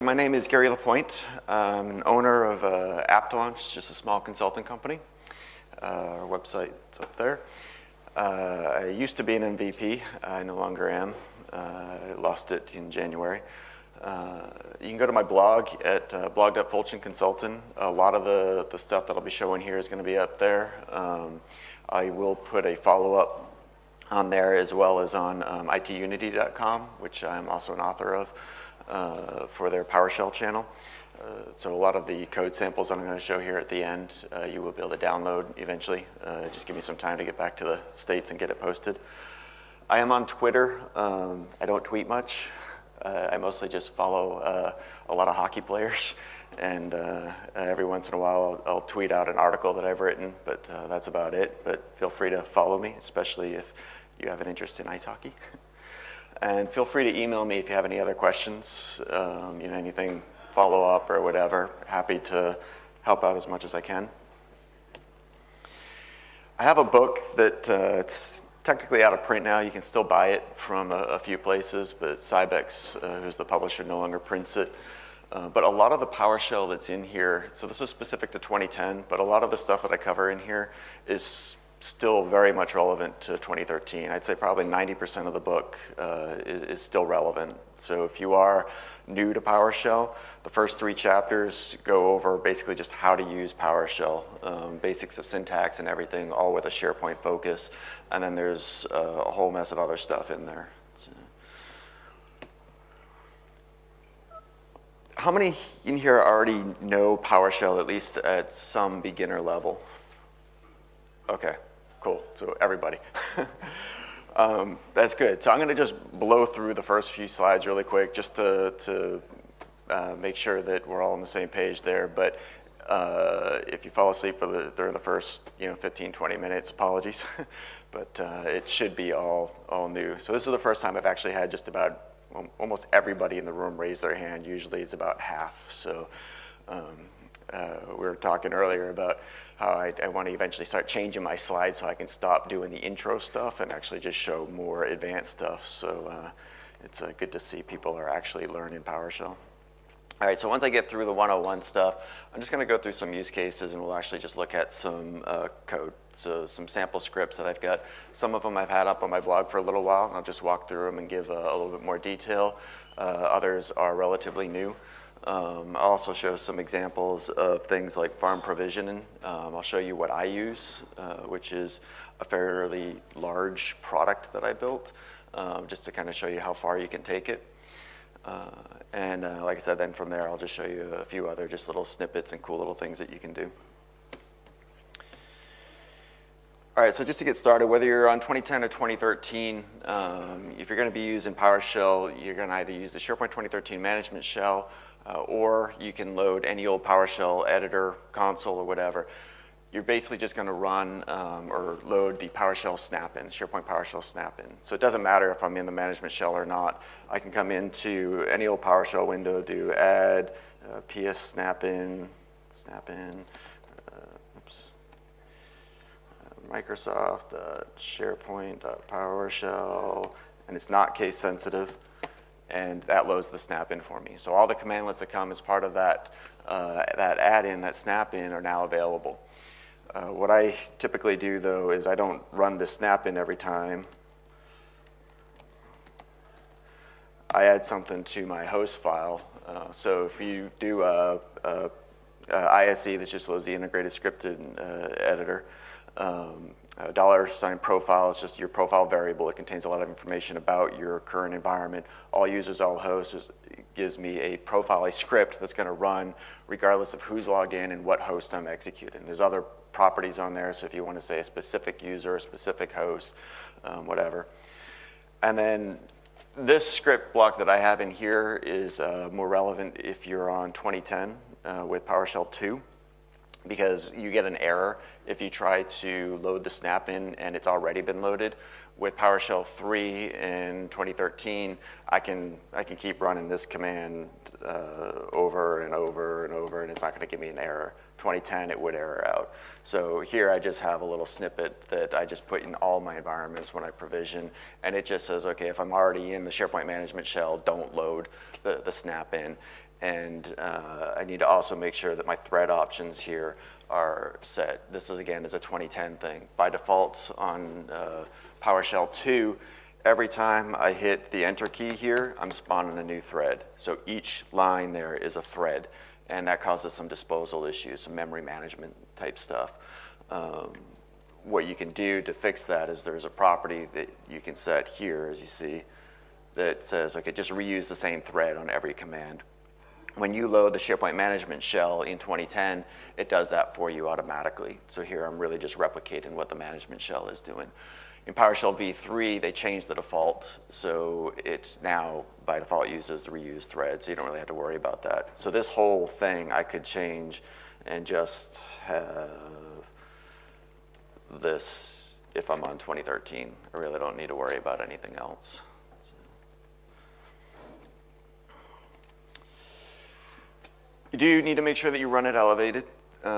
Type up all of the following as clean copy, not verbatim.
My name is Gary Lapointe. I'm an owner of AppLaunch, just a small consulting company. Our website's up there. I used to be an MVP. I no longer am. I lost it in January. You can go to my blog at blog.fulchinconsultant. A lot of the stuff that I'll be showing here is going to be up there. I will put a follow-up on there as well as on itunity.com, which I'm also an author of. For their PowerShell channel. So a lot of the code samples I'm going to show here at the end, you will be able to download eventually. Just give me some time to get back to the States and get it posted. I am on Twitter. I don't tweet much. I mostly just follow a lot of hockey players. And every once in a while, I'll tweet out an article that I've written, but that's about it. But feel free to follow me, especially if you have an interest in ice hockey. And feel free to email me if you have any other questions, anything follow-up or whatever. Happy to help out as much as I can. I have a book that it's technically out of print now. You can still buy it from a few places, but Cybex, who's the publisher, no longer prints it. But a lot of the PowerShell that's in here, so this is specific to 2010, but a lot of the stuff that I cover in here is still very much relevant to 2013. I'd say probably 90% of the book is still relevant. So if you are new to PowerShell, the first 3 chapters go over basically just how to use PowerShell, basics of syntax and everything, all with a SharePoint focus. And then there's a whole mess of other stuff in there. So. How many in here already know PowerShell, at least at some beginner level? Okay. Cool, so everybody. That's good. So I'm going to just blow through the first few slides really quick just to make sure that we're all on the same page there. But if you fall asleep during the first 15, 20 minutes, apologies. But it should be all new. So this is the first time I've actually had just about almost everybody in the room raise their hand. Usually it's about half. So we were talking earlier about how I want to eventually start changing my slides so I can stop doing the intro stuff and actually just show more advanced stuff. So it's good to see people are actually learning PowerShell. All right, so once I get through the 101 stuff, I'm just going to go through some use cases and we'll actually just look at some code. So some sample scripts that I've got. Some of them I've had up on my blog for a little while, and I'll just walk through them and give a little bit more detail. Others are relatively new. I'll also show some examples of things like farm provisioning. I'll show you what I use, which is a fairly large product that I built, just to kind of show you how far you can take it. And like I said, then from there, I'll just show you a few other just little snippets and cool little things that you can do. All right, so just to get started, whether you're on 2010 or 2013, if you're going to be using PowerShell, you're going to either use the SharePoint 2013 management shell, or you can load any old PowerShell editor, console, or whatever. You're basically just going to run or load the PowerShell snap-in, SharePoint PowerShell snap-in. So it doesn't matter if I'm in the management shell or not. I can come into any old PowerShell window, do add, ps snap-in, Microsoft, SharePoint, PowerShell, and it's not case sensitive. And that loads the snap-in for me. So all the commandlets that come as part of that add-in, that snap-in, are now available. What I typically do, though, is I don't run the snap-in every time. I add something to my host file. So if you do ISE, this just loads the integrated scripted editor. $sign profile is just your profile variable. It contains a lot of information about your current environment. All users, all hosts, gives me a profile, a script that's going to run regardless of who's logged in and what host I'm executing. There's other properties on there, so if you want to say a specific user, a specific host, whatever. And then this script block that I have in here is more relevant if you're on 2010 with PowerShell 2. Because you get an error if you try to load the snap-in and it's already been loaded. With PowerShell 3 in 2013, I can keep running this command over and over and over, and it's not going to give me an error. 2010, it would error out. So here I just have a little snippet that I just put in all my environments when I provision, and it just says, okay, if I'm already in the SharePoint management shell, don't load the snap-in. And I need to also make sure that my thread options here are set. This is, again, is a 2010 thing. By default on PowerShell 2, every time I hit the enter key here, I'm spawning a new thread. So each line there is a thread, and that causes some disposal issues, some memory management type stuff. What you can do to fix that is there's a property that you can set here, as you see, that says, okay, just reuse the same thread on every command. When you load the SharePoint management shell in 2010, it does that for you automatically. So here I'm really just replicating what the management shell is doing. In PowerShell v3, they changed the default, so it's now by default uses the reuse thread, so you don't really have to worry about that. So this whole thing I could change and just have this if I'm on 2013. I really don't need to worry about anything else. You do need to make sure that you run it elevated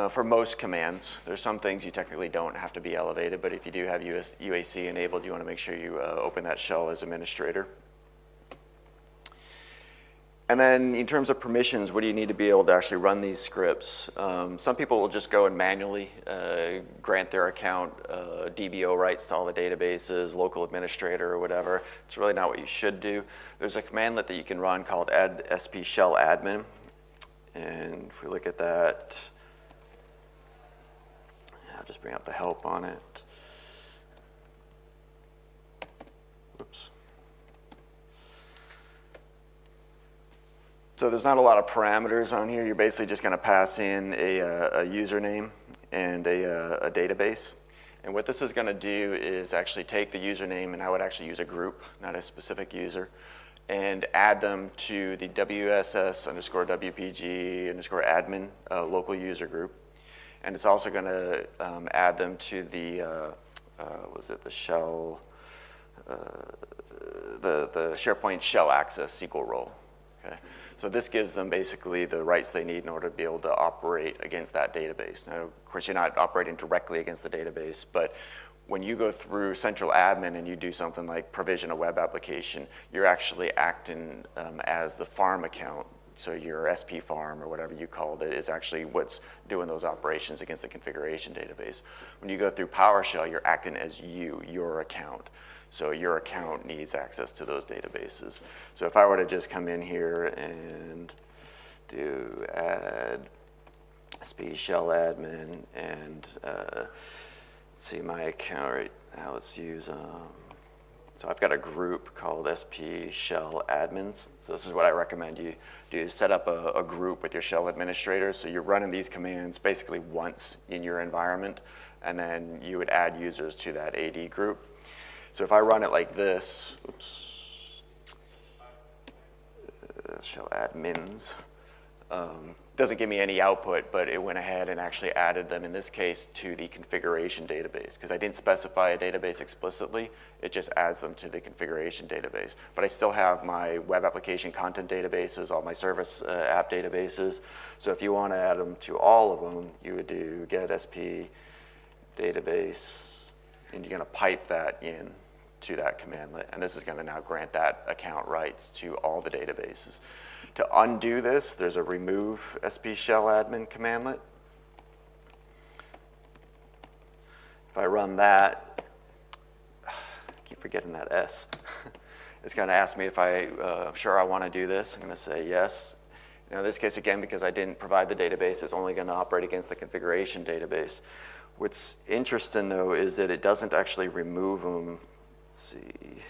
for most commands. There's some things you technically don't have to be elevated, but if you do have UAC enabled, you want to make sure you open that shell as administrator. And then in terms of permissions, what do you need to be able to actually run these scripts? Some people will just go and manually grant their account DBO rights to all the databases, local administrator or whatever. It's really not what you should do. There's a commandlet that you can run called add sp shell admin. And if we look at that, I'll just bring up the help on it. Whoops. So there's not a lot of parameters on here. You're basically just going to pass in a username and a database. And what this is going to do is actually take the username, and I would actually use a group, not a specific user, and add them to the WSS_WPG_admin local user group. And it's also going to add them to the, the shell, the SharePoint shell access SQL role. Okay? So this gives them basically the rights they need in order to be able to operate against that database. Now, of course, you're not operating directly against the database, but when you go through central admin and you do something like provision a web application, you're actually acting as the farm account. So your SP farm or whatever you called it is actually what's doing those operations against the configuration database. When you go through PowerShell, you're acting as your account. So your account needs access to those databases. So if I were to just come in here and do add sp shell admin and see my account right now, let's use, so I've got a group called sp shell admins. So this is what I recommend you do, set up a group with your shell administrators. So you're running these commands basically once in your environment, and then you would add users to that AD group. So if I run it like this, oops, shell admins, doesn't give me any output, but it went ahead and actually added them, in this case, to the configuration database. Because I didn't specify a database explicitly, it just adds them to the configuration database. But I still have my web application content databases, all my service app databases. So if you want to add them to all of them, you would do get sp database, and you're going to pipe that in to that commandlet. And this is going to now grant that account rights to all the databases. To undo this, there's a remove sp shell admin commandlet. If I run that, I keep forgetting that S. It's going to ask me if I'm sure I want to do this. I'm going to say yes. Now in this case, again, because I didn't provide the database, it's only going to operate against the configuration database. What's interesting, though, is that it doesn't actually remove them. Let's see.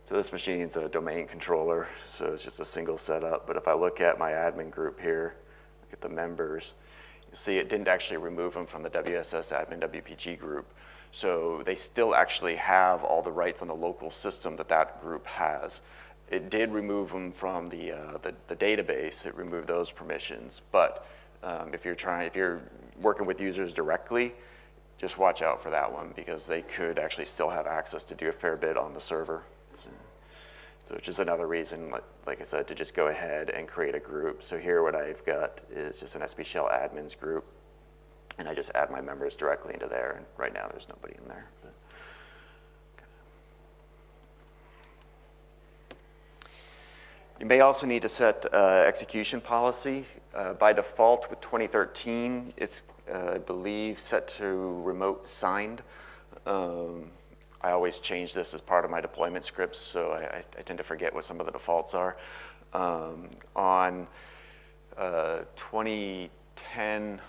So this machine's a domain controller, so it's just a single setup. But if I look at my admin group here, look at the members, you see it didn't actually remove them from the WSS admin WPG group. So they still actually have all the rights on the local system that that group has. It did remove them from the database. It removed those permissions. But if you're working with users directly, just watch out for that one, because they could actually still have access to do a fair bit on the server. So which is another reason, like I said, to just go ahead and create a group. So here what I've got is just an sp shell admins group, and I just add my members directly into there. And right now there's nobody in there. But, You may also need to set execution policy. By default with 2013, it's, I believe, set to remote signed. I always change this as part of my deployment scripts, so I tend to forget what some of the defaults are. On 2010,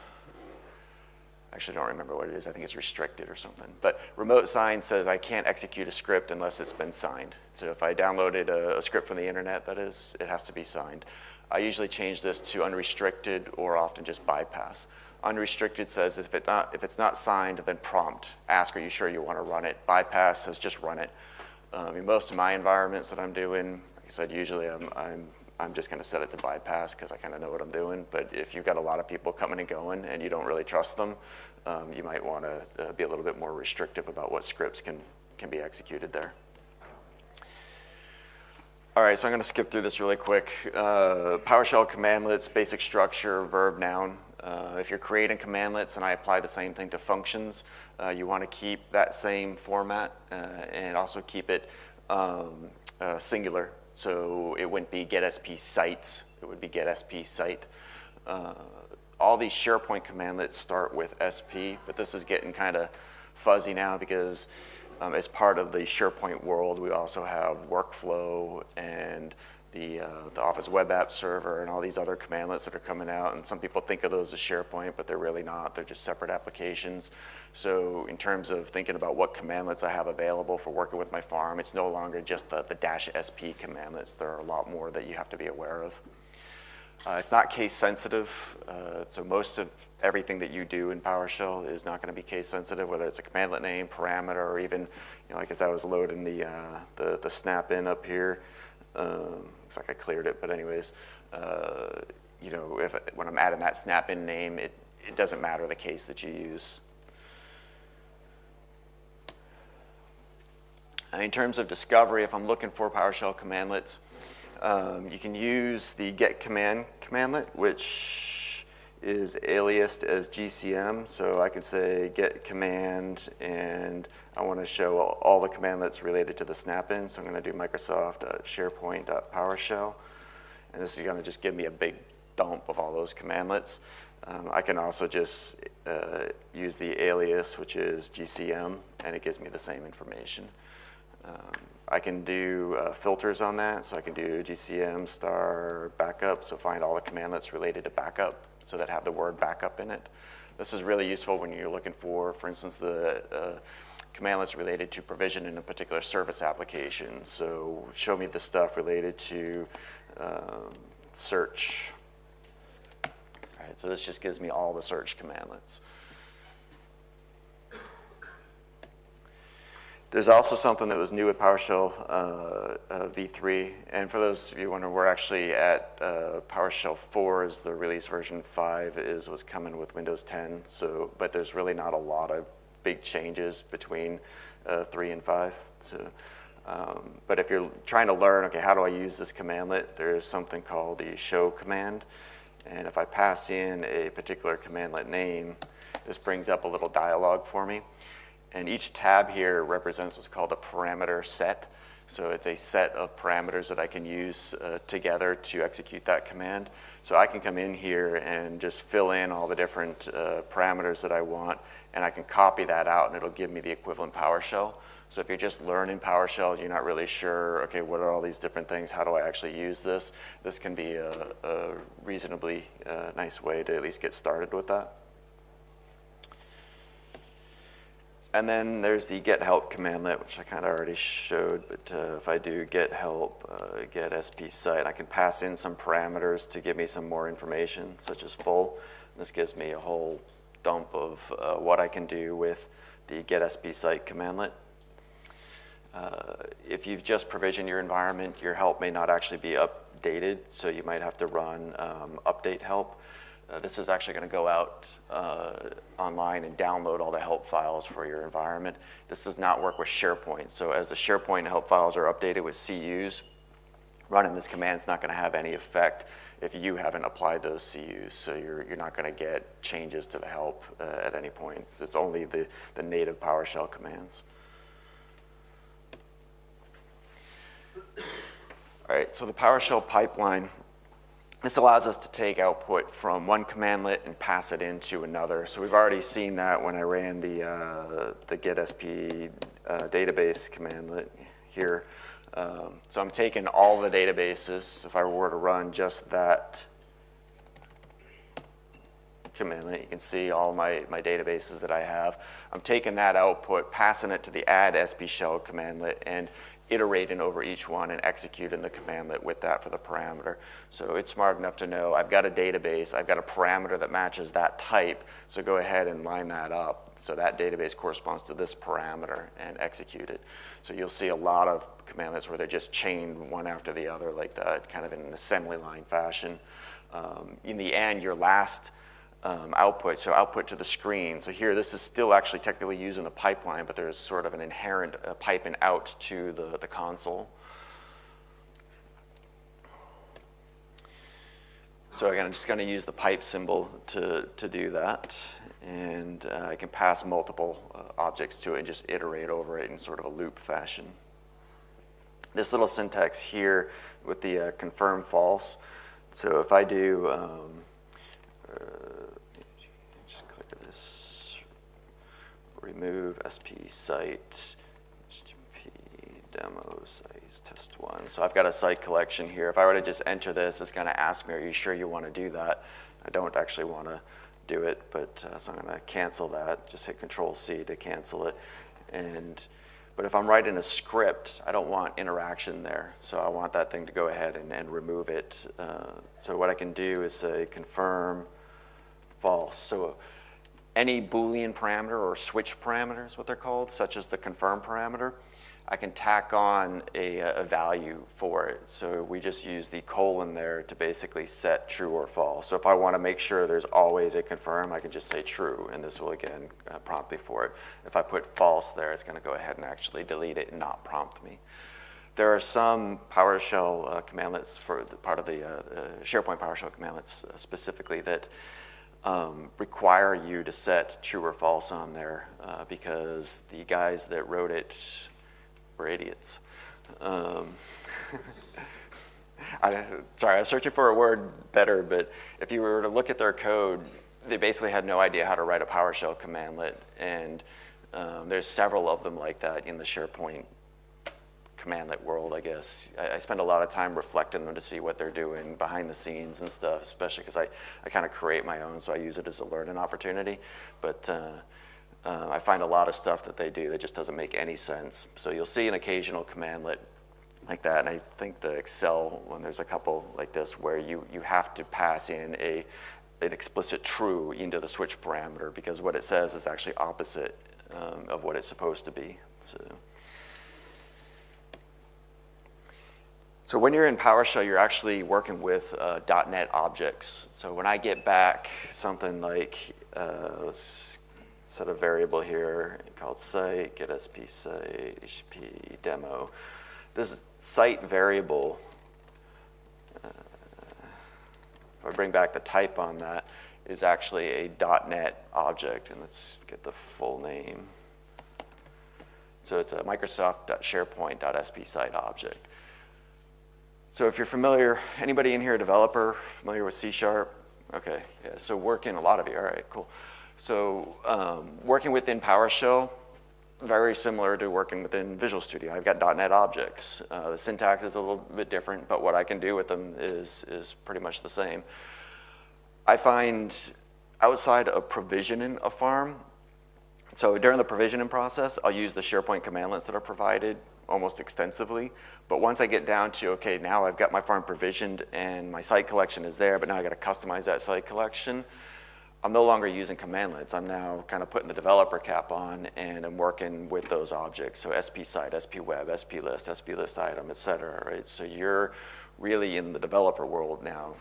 actually don't remember what it is. I think it's restricted or something. But remote sign says I can't execute a script unless it's been signed. So if I downloaded a script from the internet, that is, it has to be signed. I usually change this to unrestricted or often just bypass. Unrestricted says if it's not signed, then prompt. Ask, are you sure you want to run it? Bypass says just run it. In most of my environments that I'm doing, like I said, usually I'm just going to set it to bypass because I kind of know what I'm doing. But if you've got a lot of people coming and going and you don't really trust them, you might want to be a little bit more restrictive about what scripts can be executed there. All right, so I'm going to skip through this really quick. PowerShell commandlets, basic structure, verb, noun. If you're creating commandlets and I apply the same thing to functions, you want to keep that same format and also keep it singular. So it wouldn't be get sp sites, it would be get sp site. All these SharePoint commandlets start with sp, but this is getting kind of fuzzy now because as part of the SharePoint world, we also have workflow and the Office Web App Server and all these other commandlets that are coming out. And some people think of those as SharePoint, but they're really not. They're just separate applications. So in terms of thinking about what commandlets I have available for working with my farm, it's no longer just the -sp commandlets. There are a lot more that you have to be aware of. It's not case sensitive, so most of everything that you do in PowerShell is not going to be case sensitive, whether it's a commandlet name, parameter, or even, like as I was loading the snap-in up here, looks like I cleared it, but anyways, when I'm adding that snap-in name, it doesn't matter the case that you use. In terms of discovery, if I'm looking for PowerShell commandlets, you can use the get command commandlet, which is aliased as GCM. So I can say get command, and I want to show all the commandlets related to the snap-in. So I'm going to do Microsoft.SharePoint.PowerShell. And this is going to just give me a big dump of all those commandlets. I can also just use the alias, which is GCM, and it gives me the same information. I can do filters on that, so I can do GCM star backup, so find all the commandlets related to backup, so that have the word backup in it. This is really useful when you're looking for instance, the commandlets related to provision in a particular service application. So show me the stuff related to search. All right, so this just gives me all the search commandlets. There's also something that was new with PowerShell v3, and for those of you wondering, we're actually at PowerShell 4 is the release version. 5 was coming with Windows 10. So, but there's really not a lot of big changes between 3 and 5. So, but if you're trying to learn, okay, how do I use this commandlet? There's something called the show command, and if I pass in a particular commandlet name, this brings up a little dialog for me. And each tab here represents what's called a parameter set. So it's a set of parameters that I can use together to execute that command. So I can come in here and just fill in all the different parameters that I want, and I can copy that out, and it'll give me the equivalent PowerShell. So if you're just learning PowerShell, you're not really sure, okay, what are all these different things? How do I actually use this? This can be a reasonably nice way to at least get started with that. And then there's the get help commandlet, which I kind of already showed, but if I do get help, get sp site, I can pass in some parameters to give me some more information, such as full. This gives me a whole dump of what I can do with the get sp site commandlet. If you've just provisioned your environment, your help may not actually be updated, so you might have to run update help. This is actually going to go out online and download all the help files for your environment. This does not work with SharePoint. So as the SharePoint help files are updated with CUs, running this command is not going to have any effect if you haven't applied those CUs. So you're not going to get changes to the help at any point. It's only the native PowerShell commands. All All right, so the PowerShell pipeline, this allows us to take output from one commandlet and pass it into another. So we've already seen that when I ran the getsp database commandlet here. So I'm taking all the databases. If I were to run just that commandlet, you can see all my databases that I have. I'm taking that output, passing it to the add SP shell commandlet, and iterating over each one and executing the commandlet with that for the parameter. So it's smart enough to know I've got a database, I've got a parameter that matches that type, so go ahead and line that up. So that database corresponds to this parameter and execute it. So you'll see a lot of commandlets where they're just chained one after the other like that, kind of in an assembly line fashion. In the end, your last output, so output to the screen. So here, this is still actually technically using the pipeline, but there's sort of an inherent piping out to the console. So again, I'm just going to use the pipe symbol to do that. And I can pass multiple objects to it and just iterate over it in sort of a loop fashion. This little syntax here with the confirm false. So if I do just click this, remove SP site, HTTP demo size test1. So I've got a site collection here. If I were to just enter this, it's going to ask me, are you sure you want to do that? I don't actually want to do it, but so I'm going to cancel that. Just hit Control-C to cancel it. But if I'm writing a script, I don't want interaction there. So I want that thing to go ahead and remove it. So what I can do is say confirm false. So any Boolean parameter or switch parameter is what they're called, such as the confirm parameter, I can tack on a value for it. So we just use the colon there to basically set true or false. So if I want to make sure there's always a confirm, I can just say true, and this will again prompt me for it. If I put false there, it's going to go ahead and actually delete it and not prompt me. There are some PowerShell commandlets for the part of the SharePoint PowerShell commandlets specifically that require you to set true or false on there because the guys that wrote it were idiots. Sorry, I was searching for a word better, but if you were to look at their code, they basically had no idea how to write a PowerShell commandlet, and there's several of them like that in the SharePoint commandlet world, I guess. I spend a lot of time reflecting them to see what they're doing behind the scenes and stuff, especially because I kind of create my own, so I use it as a learning opportunity. But I find a lot of stuff that they do that just doesn't make any sense. So you'll see an occasional commandlet like that, and I think the Excel, when there's a couple like this where you have to pass in an explicit true into the switch parameter because what it says is actually opposite of what it's supposed to be. So when you're in PowerShell, you're actually working with .NET objects. So when I get back something like, let's set a variable here called site, get SP site, HTTP demo. This site variable, if I bring back the type on that, is actually a .NET object, and let's get the full name. So it's a Microsoft.SharePoint.SP site object. So if you're familiar, anybody in here a developer, familiar with C#? Okay, yeah, so working, a lot of you, all right, cool. So working within PowerShell, very similar to working within Visual Studio. I've got .NET objects. The syntax is a little bit different, but what I can do with them is pretty much the same. I find outside of provisioning a farm, so during the provisioning process, I'll use the SharePoint commandlets that are provided almost extensively. But once I get down to, okay, now I've got my farm provisioned and my site collection is there, but now I got to customize that site collection, I'm no longer using commandlets. I'm now kind of putting the developer cap on and I'm working with those objects. So SP site, SP web, SP list item, et cetera, right? So you're really in the developer world now.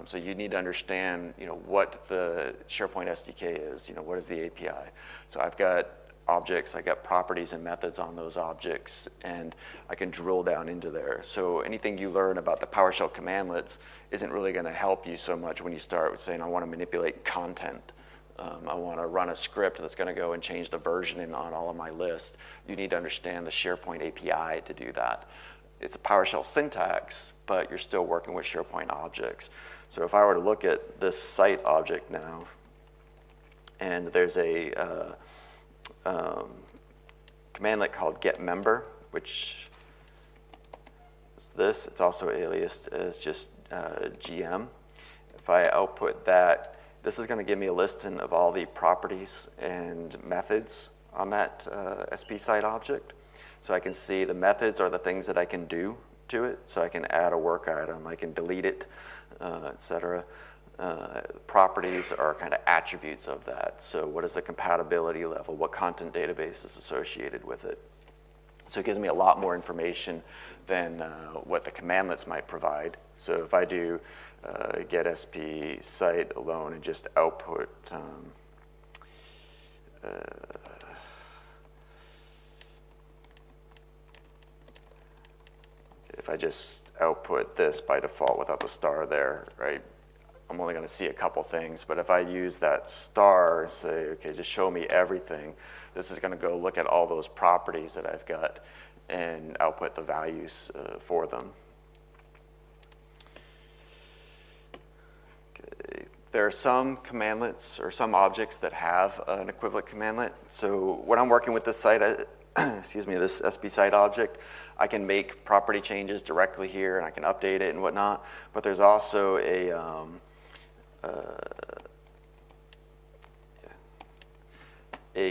So you need to understand, what the SharePoint SDK is, what is the API. So I've got objects, I got properties and methods on those objects, and I can drill down into there. So anything you learn about the PowerShell commandlets isn't really going to help you so much when you start with saying, I want to manipulate content. I want to run a script that's going to go and change the versioning on all of my lists. You need to understand the SharePoint API to do that. it's a PowerShell syntax, but you're still working with SharePoint objects. So if I were to look at this site object now, and there's a commandlet called getMember, which is this. It's also aliased as just GM. If I output that, this is going to give me a listing of all the properties and methods on that SP site object. So I can see the methods are the things that I can do to it. So I can add a work item, I can delete it, etc. Properties are kind of attributes of that. So what is the compatibility level? What content database is associated with it? So it gives me a lot more information than what the commandlets might provide. So if I do get SP site alone and just output if I just output this by default without the star there, right, I'm only going to see a couple things. But if I use that star and say, okay, just show me everything, this is going to go look at all those properties that I've got and output the values for them. Okay. There are some commandlets or some objects that have an equivalent commandlet. So when I'm working with this site, excuse me, this SP site object, I can make property changes directly here, and I can update it and whatnot. But there's also a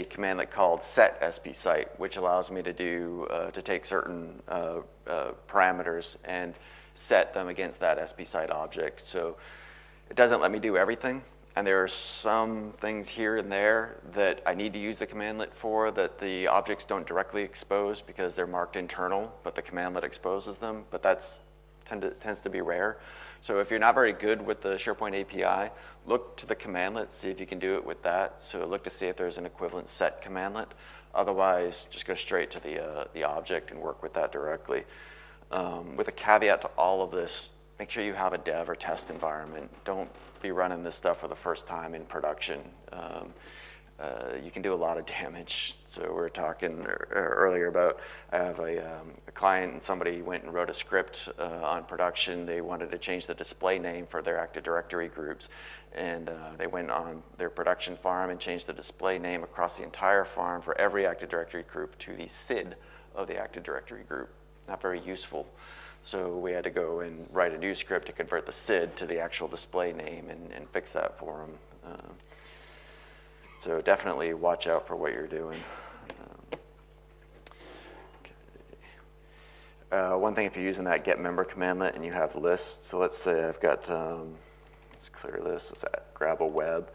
commandlet called set SP site, which allows me to do to take certain parameters and set them against that SP site object. So it doesn't let me do everything. And there are some things here and there that I need to use the commandlet for that the objects don't directly expose because they're marked internal, but the commandlet exposes them. But that's tends to be rare. So if you're not very good with the SharePoint API, look to the commandlet, see if you can do it with that. So look to see if there's an equivalent set commandlet. Otherwise, just go straight to the object and work with that directly. With a caveat to all of this, make sure you have a dev or test environment. Don't be running this stuff for the first time in production. You can do a lot of damage. So we were talking earlier about, I have a client and somebody went and wrote a script on production. They wanted to change the display name for their Active Directory groups. And they went on their production farm and changed the display name across the entire farm for every Active Directory group to the SID of the Active Directory group. Not very useful. So we had to go and write a new script to convert the SID to the actual display name and fix that for them. So definitely watch out for what you're doing. Okay. One thing, if you're using that getMember commandlet and you have lists, so let's say I've got, let's clear this, let's grab a web.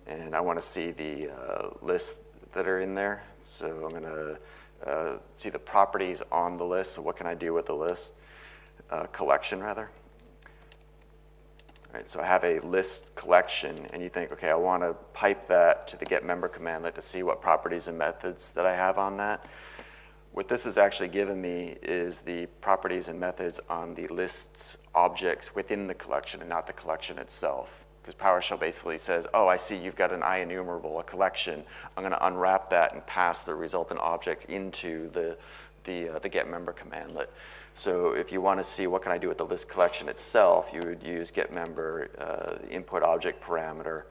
And I want to see the lists that are in there. So I'm going to see the properties on the list. So what can I do with the list? Collection, rather. All right, so I have a list collection, and you think, okay, I want to pipe that to the getMember commandlet to see what properties and methods that I have on that. What this has actually given me is the properties and methods on the lists objects within the collection and not the collection itself. Because PowerShell basically says, oh, I see you've got an IEnumerable, a collection. I'm going to unwrap that and pass the resultant object into the getMember commandlet. So if you want to see what can I do with the list collection itself, you would use getMember, input object parameter,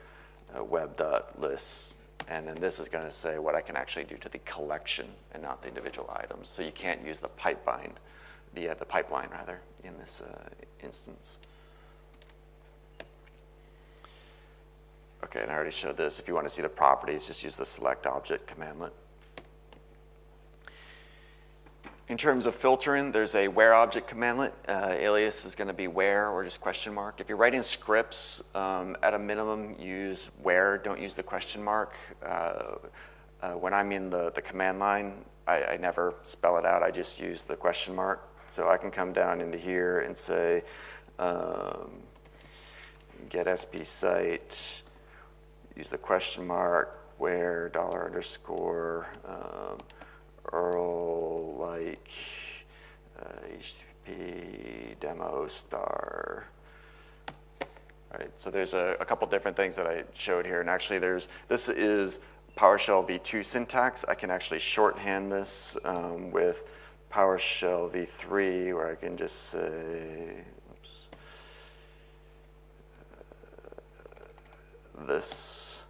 web.lists. And then this is going to say what I can actually do to the collection and not the individual items. So you can't use the pipeline, the pipeline rather, in this instance. Okay, and I already showed this. If you want to see the properties, just use the select object commandlet. In terms of filtering, there's a where object commandlet. Alias is going to be where or just question mark. If you're writing scripts, at a minimum, use where, don't use the question mark. When I'm in the command line, I never spell it out. I just use the question mark. So I can come down into here and say, get SP site, use the question mark, where, $_ URL like HTTP demo star. Right, so there's a couple different things that I showed here, and actually this is PowerShell v2 syntax, I can actually shorthand this with PowerShell v3, where I can just say, oops, this.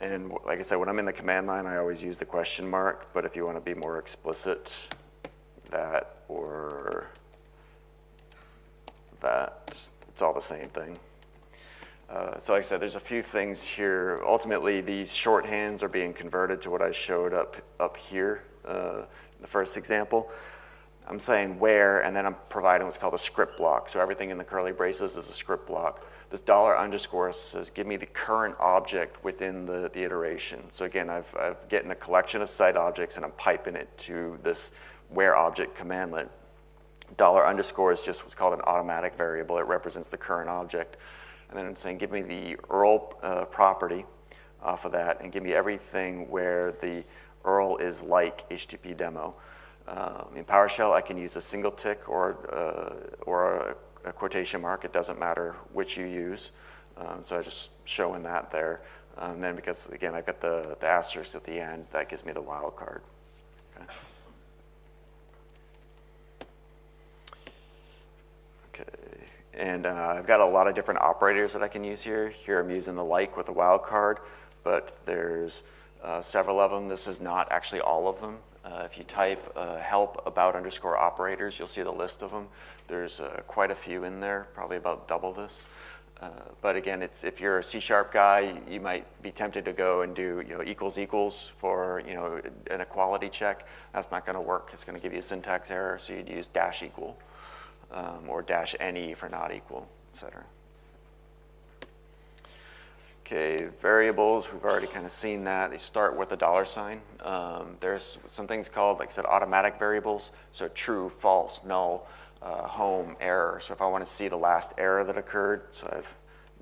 And like I said, when I'm in the command line, I always use the question mark, but if you want to be more explicit, that or that, it's all the same thing. So like I said, there's a few things here. Ultimately, these shorthands are being converted to what I showed up here in the first example. I'm saying where, and then I'm providing what's called a script block. So everything in the curly braces is a script block. This $_ says, give me the current object within the iteration. So again, I've getting a collection of site objects, and I'm piping it to this where object commandlet. $_ is just what's called an automatic variable. It represents the current object. And then I'm saying, give me the URL property off of that, and give me everything where the URL is like HTTP demo. In PowerShell, I can use a single tick or a quotation mark. It doesn't matter which you use. So I'm just showing that there. And then because, again, I've got the asterisk at the end, that gives me the wildcard. And I've got a lot of different operators that I can use here. Here I'm using the like with the wildcard, but there's several of them. This is not actually all of them. If you type help about _ operators, you'll see the list of them. There's quite a few in there, probably about double this. But again, if you're a C# guy, you might be tempted to go and do equals for an equality check. That's not going to work. It's going to give you a syntax error, so you'd use -equal. Or -ne for not equal, etc. Okay, variables, we've already kind of seen that. They start with a $. There's some things called, like I said, automatic variables. So true, false, null, home, error. So if I want to see the last error that occurred, so I've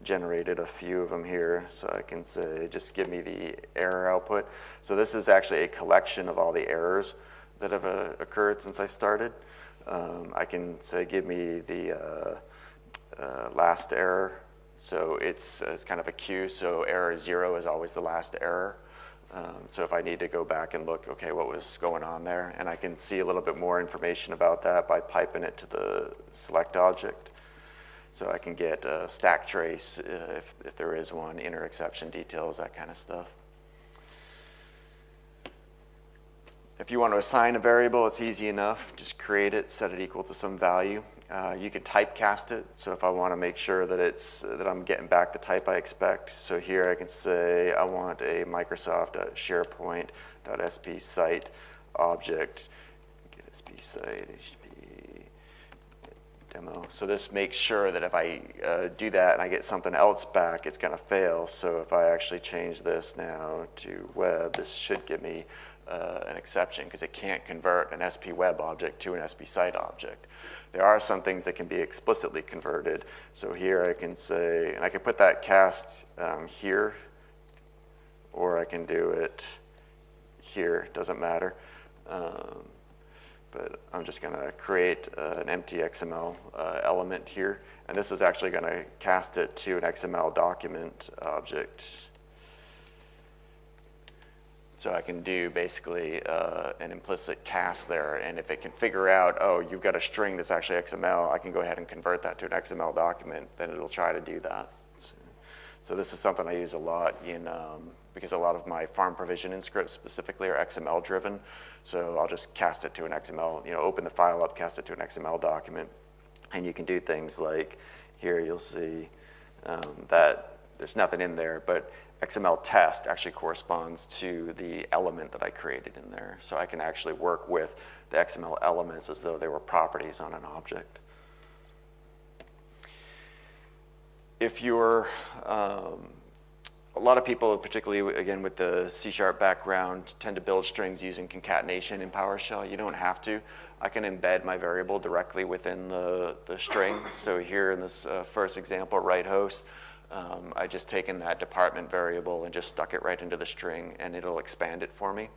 generated a few of them here. So I can say, just give me the error output. So this is actually a collection of all the errors that have occurred since I started. I can say, give me the last error. So it's kind of a queue. So error 0 is always the last error. So if I need to go back and look, okay, what was going on there? And I can see a little bit more information about that by piping it to the select object. So I can get a stack trace if there is one, inner exception details, that kind of stuff. If you want to assign a variable, it's easy enough. Just create it, set it equal to some value. You can typecast it. So if I want to make sure that I'm getting back the type I expect. So here I can say I want a Microsoft.SharePoint.sp site object. Get sp site HTTP demo. So this makes sure that if I do that and I get something else back, it's going to fail. So if I actually change this now to web, this should give me an exception because it can't convert an SP web object to an SP site object. There are some things that can be explicitly converted. So here I can say, and I can put that cast here, or I can do it here, doesn't matter. But I'm just going to create an empty XML element here. And this is actually going to cast it to an XML document object. So I can do basically an implicit cast there, and if it can figure out, oh, you've got a string that's actually XML, I can go ahead and convert that to an XML document, then it'll try to do that. So this is something I use a lot in, because a lot of my farm provisioning scripts specifically are XML driven, so I'll just cast it to an XML, open the file up, cast it to an XML document, and you can do things like, here you'll see that there's nothing in there, but XML test actually corresponds to the element that I created in there. So I can actually work with the XML elements as though they were properties on an object. If you're, a lot of people, particularly again with the C# background, tend to build strings using concatenation in PowerShell. You don't have to. I can embed my variable directly within the string. So here in this first example, right host, I just taken that department variable and just stuck it right into the string, and it'll expand it for me.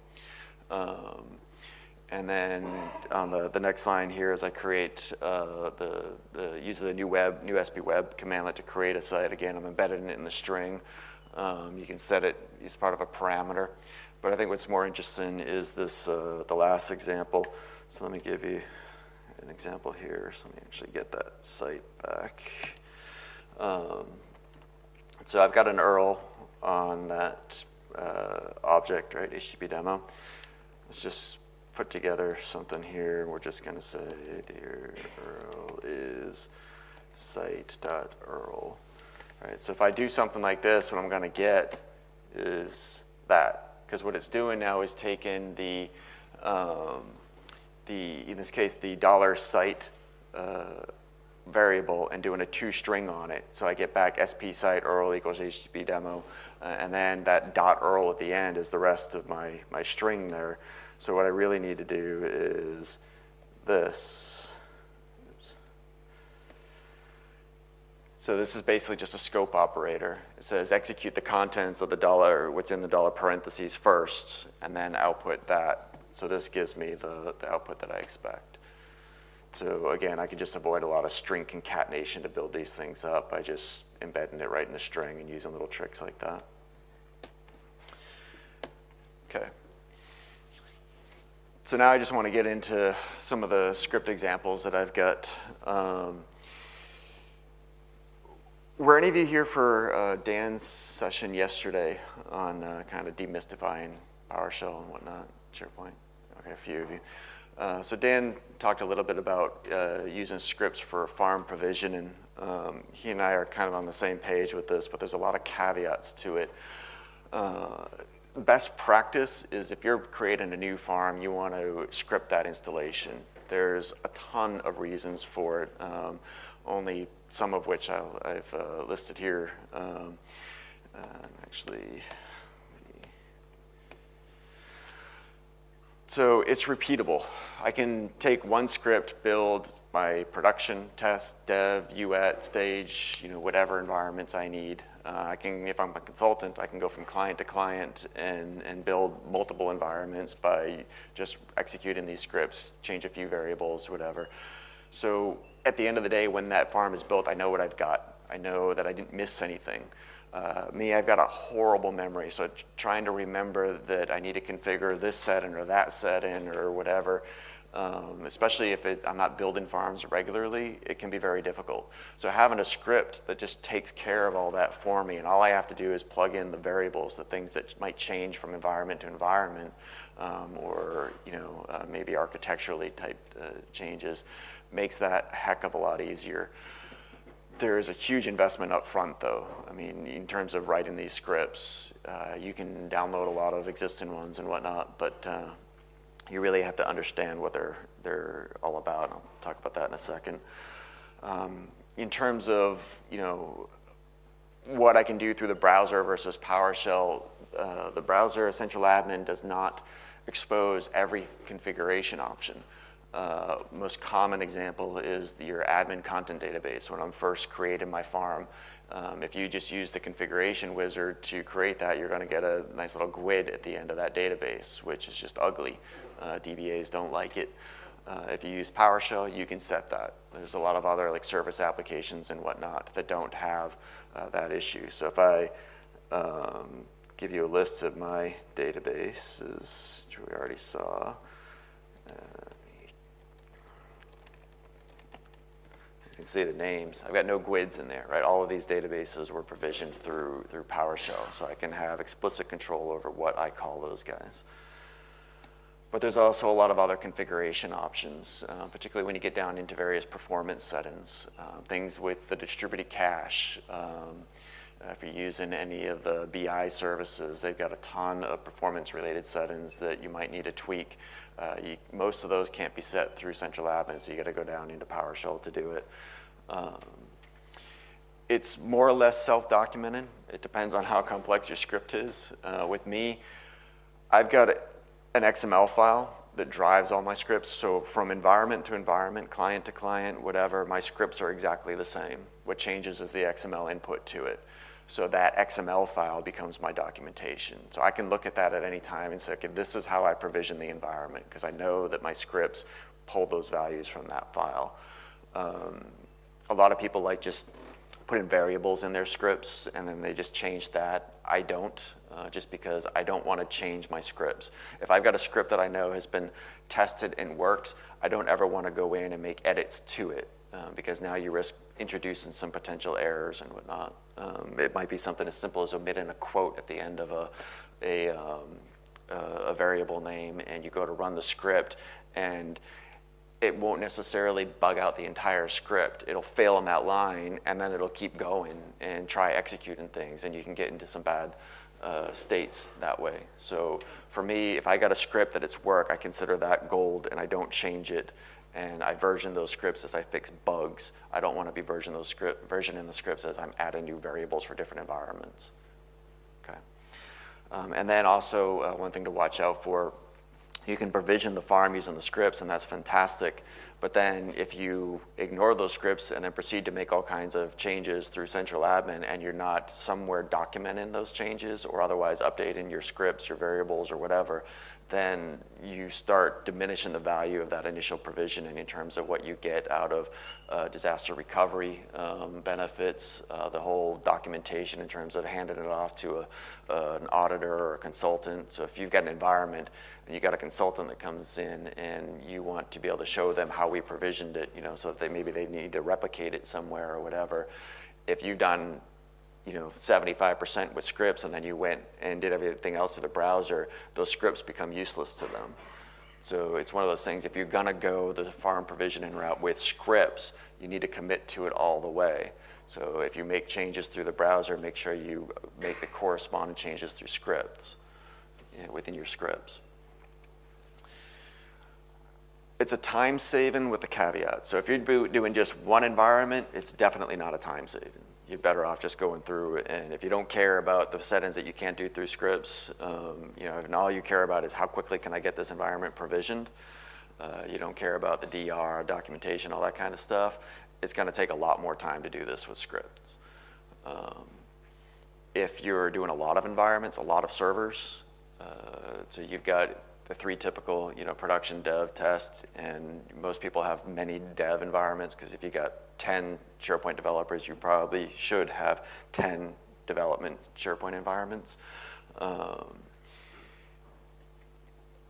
And then on the next line here, as I create use the new SP web commandlet to create a site. Again, I'm embedding it in the string. You can set it as part of a parameter. But I think what's more interesting is this, the last example. So let me give you an example here. So let me actually get that site back. So I've got an URL on that object, right, HTTP demo. Let's just put together something here. We're just going to say the URL is site.url. Right, so if I do something like this, what I'm going to get is that. Because what it's doing now is taking in this case, the $site variable and doing a toString on it. So I get back sp site URL equals HTTP demo, and then that .url at the end is the rest of my string there. So what I really need to do is this. Oops. So this is basically just a scope operator. It says execute the contents of the $, what's in the $ parentheses first, and then output that. So this gives me the output that I expect. So again, I can just avoid a lot of string concatenation to build these things up by just embedding it right in the string and using little tricks like that. Okay. So now I just want to get into some of the script examples that I've got. Were any of you here for Dan's session yesterday on kind of demystifying PowerShell and whatnot, SharePoint? Okay, a few of you. So Dan talked a little bit about using scripts for farm provisioning. He and I are kind of on the same page with this, but there's a lot of caveats to it. Best practice is if you're creating a new farm, you want to script that installation. There's a ton of reasons for it, only some of which I've listed here. Actually, so it's repeatable. I can take one script, build my production, test, dev, UAT, stage, whatever environments I need. I can, if I'm a consultant, I can go from client to client and build multiple environments by just executing these scripts, change a few variables, whatever. So at the end of the day, when that farm is built, I know what I've got. I know that I didn't miss anything. I've got a horrible memory, so trying to remember that I need to configure this setting or that setting or whatever, especially if I'm not building farms regularly, it can be very difficult. So having a script that just takes care of all that for me, and all I have to do is plug in the variables, the things that might change from environment to environment, or maybe architecturally type changes, makes that a heck of a lot easier. There is a huge investment up front, though. I mean, in terms of writing these scripts, you can download a lot of existing ones and whatnot, but you really have to understand what they're all about. I'll talk about that in a second. In terms of what I can do through the browser versus PowerShell, the browser Essential Admin does not expose every configuration option. Most common example is your admin content database. When I'm first creating my farm, if you just use the configuration wizard to create that, you're going to get a nice little GUID at the end of that database, which is just ugly. DBAs don't like it. If you use PowerShell, you can set that. There's a lot of other like service applications and whatnot that don't have that issue. So if I give you a list of my databases, which we already saw, you can see the names. I've got no GUIDs in there, right? All of these databases were provisioned through PowerShell, so I can have explicit control over what I call those guys. But there's also a lot of other configuration options, particularly when you get down into various performance settings. Things with the distributed cache. If you're using any of the BI services, they've got a ton of performance-related settings that you might need to tweak. Most of those can't be set through Central Admin, so you got to go down into PowerShell to do it. It's more or less self-documented. It depends on how complex your script is. With me, I've got an XML file that drives all my scripts. So from environment to environment, client to client, whatever, my scripts are exactly the same. What changes is the XML input to it. So that XML file becomes my documentation. So I can look at that at any time and say, okay, this is how I provision the environment, because I know that my scripts pull those values from that file. A lot of people like just put in variables in their scripts, and then they just change that. I don't, just because I don't want to change my scripts. If I've got a script that I know has been tested and works, I don't ever want to go in and make edits to it, because now you risk introducing some potential errors and whatnot. It might be something as simple as omitting a quote at the end of a variable name, and you go to run the script, and it won't necessarily bug out the entire script. It'll fail on that line, and then it'll keep going and try executing things, and you can get into some bad states that way. So for me, if I got a script that it's work, I consider that gold, and I don't change it, and I version those scripts as I fix bugs. I don't want to be versioning the scripts as I'm adding new variables for different environments. Okay. And then also one thing to watch out for, you can provision the farm using the scripts, and that's fantastic. But then if you ignore those scripts and then proceed to make all kinds of changes through central admin, and you're not somewhere documenting those changes or otherwise updating your scripts, your variables, or whatever, then you start diminishing the value of that initial provisioning in terms of what you get out of disaster recovery benefits, the whole documentation in terms of handing it off to an auditor or a consultant. So if you've got an environment and you've got a consultant that comes in and you want to be able to show them how we provisioned it, so that maybe they need to replicate it somewhere or whatever, if you've done 75% with scripts, and then you went and did everything else through the browser, those scripts become useless to them. So it's one of those things, if you're gonna go the farm provisioning route with scripts, you need to commit to it all the way. So if you make changes through the browser, make sure you make the corresponding changes through scripts, within your scripts. It's a time saving with the caveat. So if you're doing just one environment, it's definitely not a time saving. You're better off just going through, and if you don't care about the settings that you can't do through scripts, and all you care about is how quickly can I get this environment provisioned, you don't care about the DR, documentation, all that kind of stuff, it's gonna take a lot more time to do this with scripts. If you're doing a lot of environments, a lot of servers, so you've got the three typical, production, dev, test, and most people have many dev environments, because if you got 10 SharePoint developers, you probably should have 10 development SharePoint environments.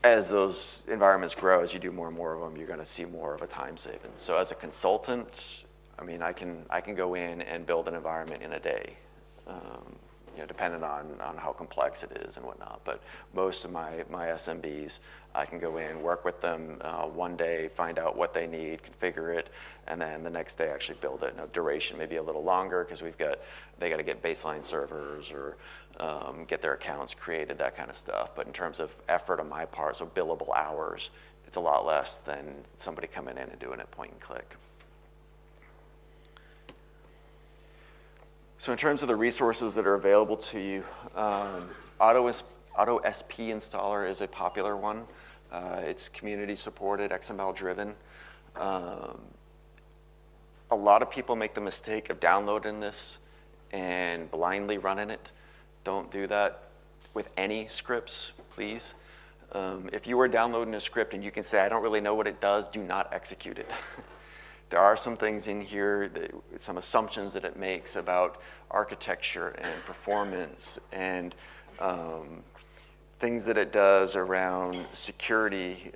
As those environments grow, as you do more and more of them, you're going to see more of a time savings. So as a consultant, I can go in and build an environment in a day, depending on how complex it is and whatnot. But most of my SMBs, I can go in, work with them one day, find out what they need, configure it, and then the next day actually build it. Now, duration may be a little longer because they got to get baseline servers or get their accounts created, that kind of stuff. But in terms of effort on my part, so billable hours, it's a lot less than somebody coming in and doing it point and click. So in terms of the resources that are available to you, Auto SP installer is a popular one. It's community supported, XML driven. A lot of people make the mistake of downloading this and blindly running it. Don't do that with any scripts, please. If you are downloading a script and you can say, I don't really know what it does, do not execute it. There are some things in here, some assumptions that it makes about architecture and performance and things that it does around security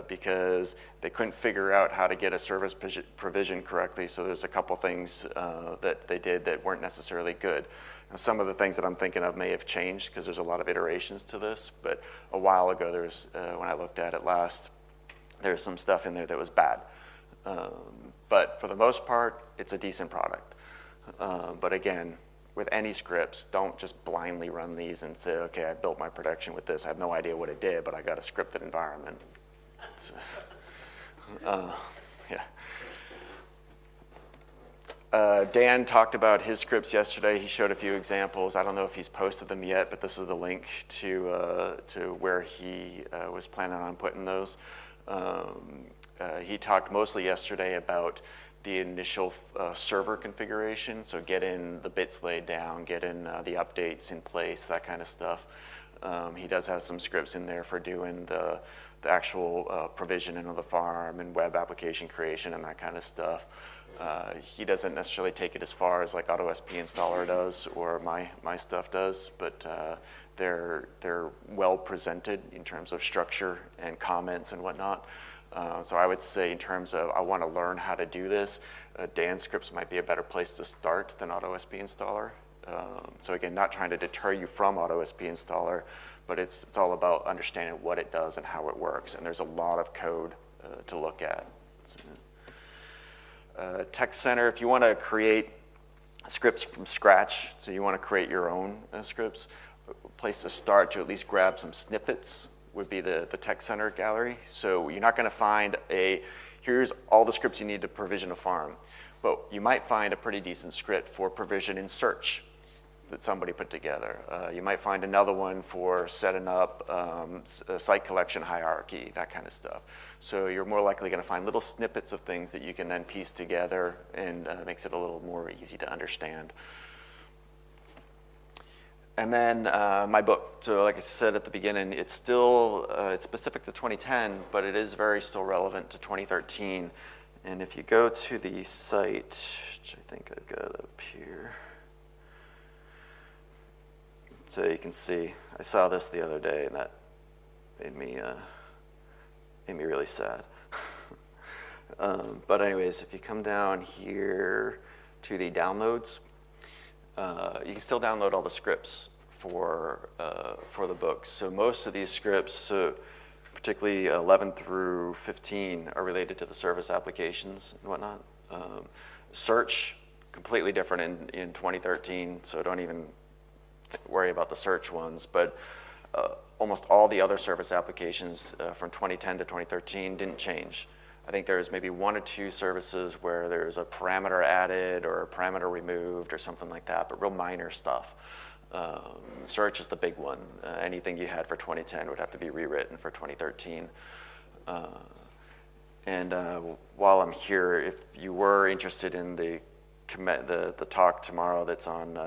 because they couldn't figure out how to get a service provision correctly. So there's a couple things that they did that weren't necessarily good. Now, some of the things that I'm thinking of may have changed because there's a lot of iterations to this, but a while ago, when I looked at it last, there's some stuff in there that was bad. But for the most part, it's a decent product. But again, with any scripts, don't just blindly run these and say, okay, I built my production with this. I have no idea what it did, but I got a scripted environment. Dan talked about his scripts yesterday. He showed a few examples. I don't know if he's posted them yet, but this is the link to where he was planning on putting those. He talked mostly yesterday about the initial server configuration, so getting the bits laid down, getting the updates in place, that kind of stuff. He does have some scripts in there for doing the actual provisioning of the farm and web application creation and that kind of stuff. He doesn't necessarily take it as far as like AutoSP installer does or my stuff does, but they're well presented in terms of structure and comments and whatnot. So I would say in terms of I want to learn how to do this, Dan's scripts might be a better place to start than AutoSP installer. So again, not trying to deter you from AutoSP installer, but it's all about understanding what it does and how it works. And there's a lot of code to look at. Text Center, if you want to create scripts from scratch, so you want to create your own scripts, a place to start to at least grab some snippets would be the Text Center gallery. So you're not going to find here's all the scripts you need to provision a farm, but you might find a pretty decent script for provision in search that somebody put together. You might find another one for setting up a site collection hierarchy, that kind of stuff. So you're more likely going to find little snippets of things that you can then piece together, and makes it a little more easy to understand. And then my book, so like I said at the beginning, it's still, it's specific to 2010, but it is very still relevant to 2013. And if you go to the site, which I think I've got up here, so you can see, I saw this the other day, and that made me really sad. But anyways, if you come down here to the downloads, you can still download all the scripts for the book. So most of these scripts, particularly 11 through 15, are related to the service applications and whatnot. Search, completely different in 2013, so don't even worry about the search ones, but almost all the other service applications from 2010 to 2013 didn't change. I think there's maybe one or two services where there's a parameter added or a parameter removed or something like that, but real minor stuff. Search is the big one. Anything you had for 2010 would have to be rewritten for 2013. And while I'm here, if you were interested in the talk tomorrow that's on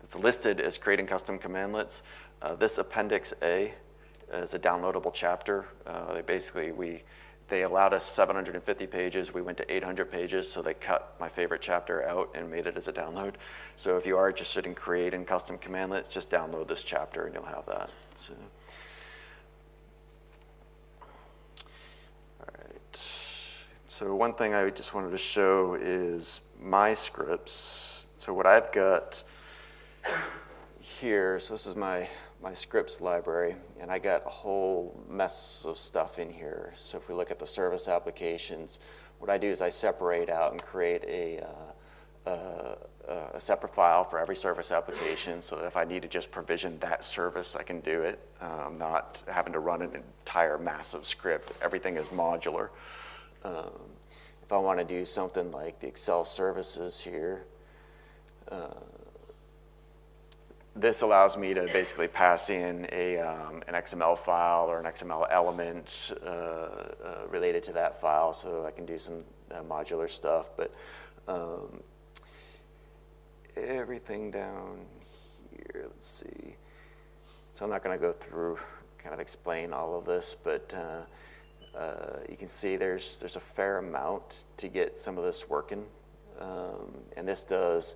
it's listed as creating custom commandlets. This Appendix A is a downloadable chapter. They allowed us 750 pages. We went to 800 pages, so they cut my favorite chapter out and made it as a download. So if you are interested in creating custom commandlets, just download this chapter and you'll have that. So, all right. So one thing I just wanted to show is my scripts. So what I've got here, so this is my scripts library, and I got a whole mess of stuff in here. So if we look at the service applications, what I do is I separate out and create a separate file for every service application, so that if I need to just provision that service, I can do it. Not having to run an entire massive script. Everything is modular. If I want to do something like the Excel services here, this allows me to basically pass in an XML file or an XML element related to that file, so I can do some modular stuff. But everything down here, let's see. So I'm not going to go through, kind of explain all of this, but you can see there's a fair amount to get some of this working, and this does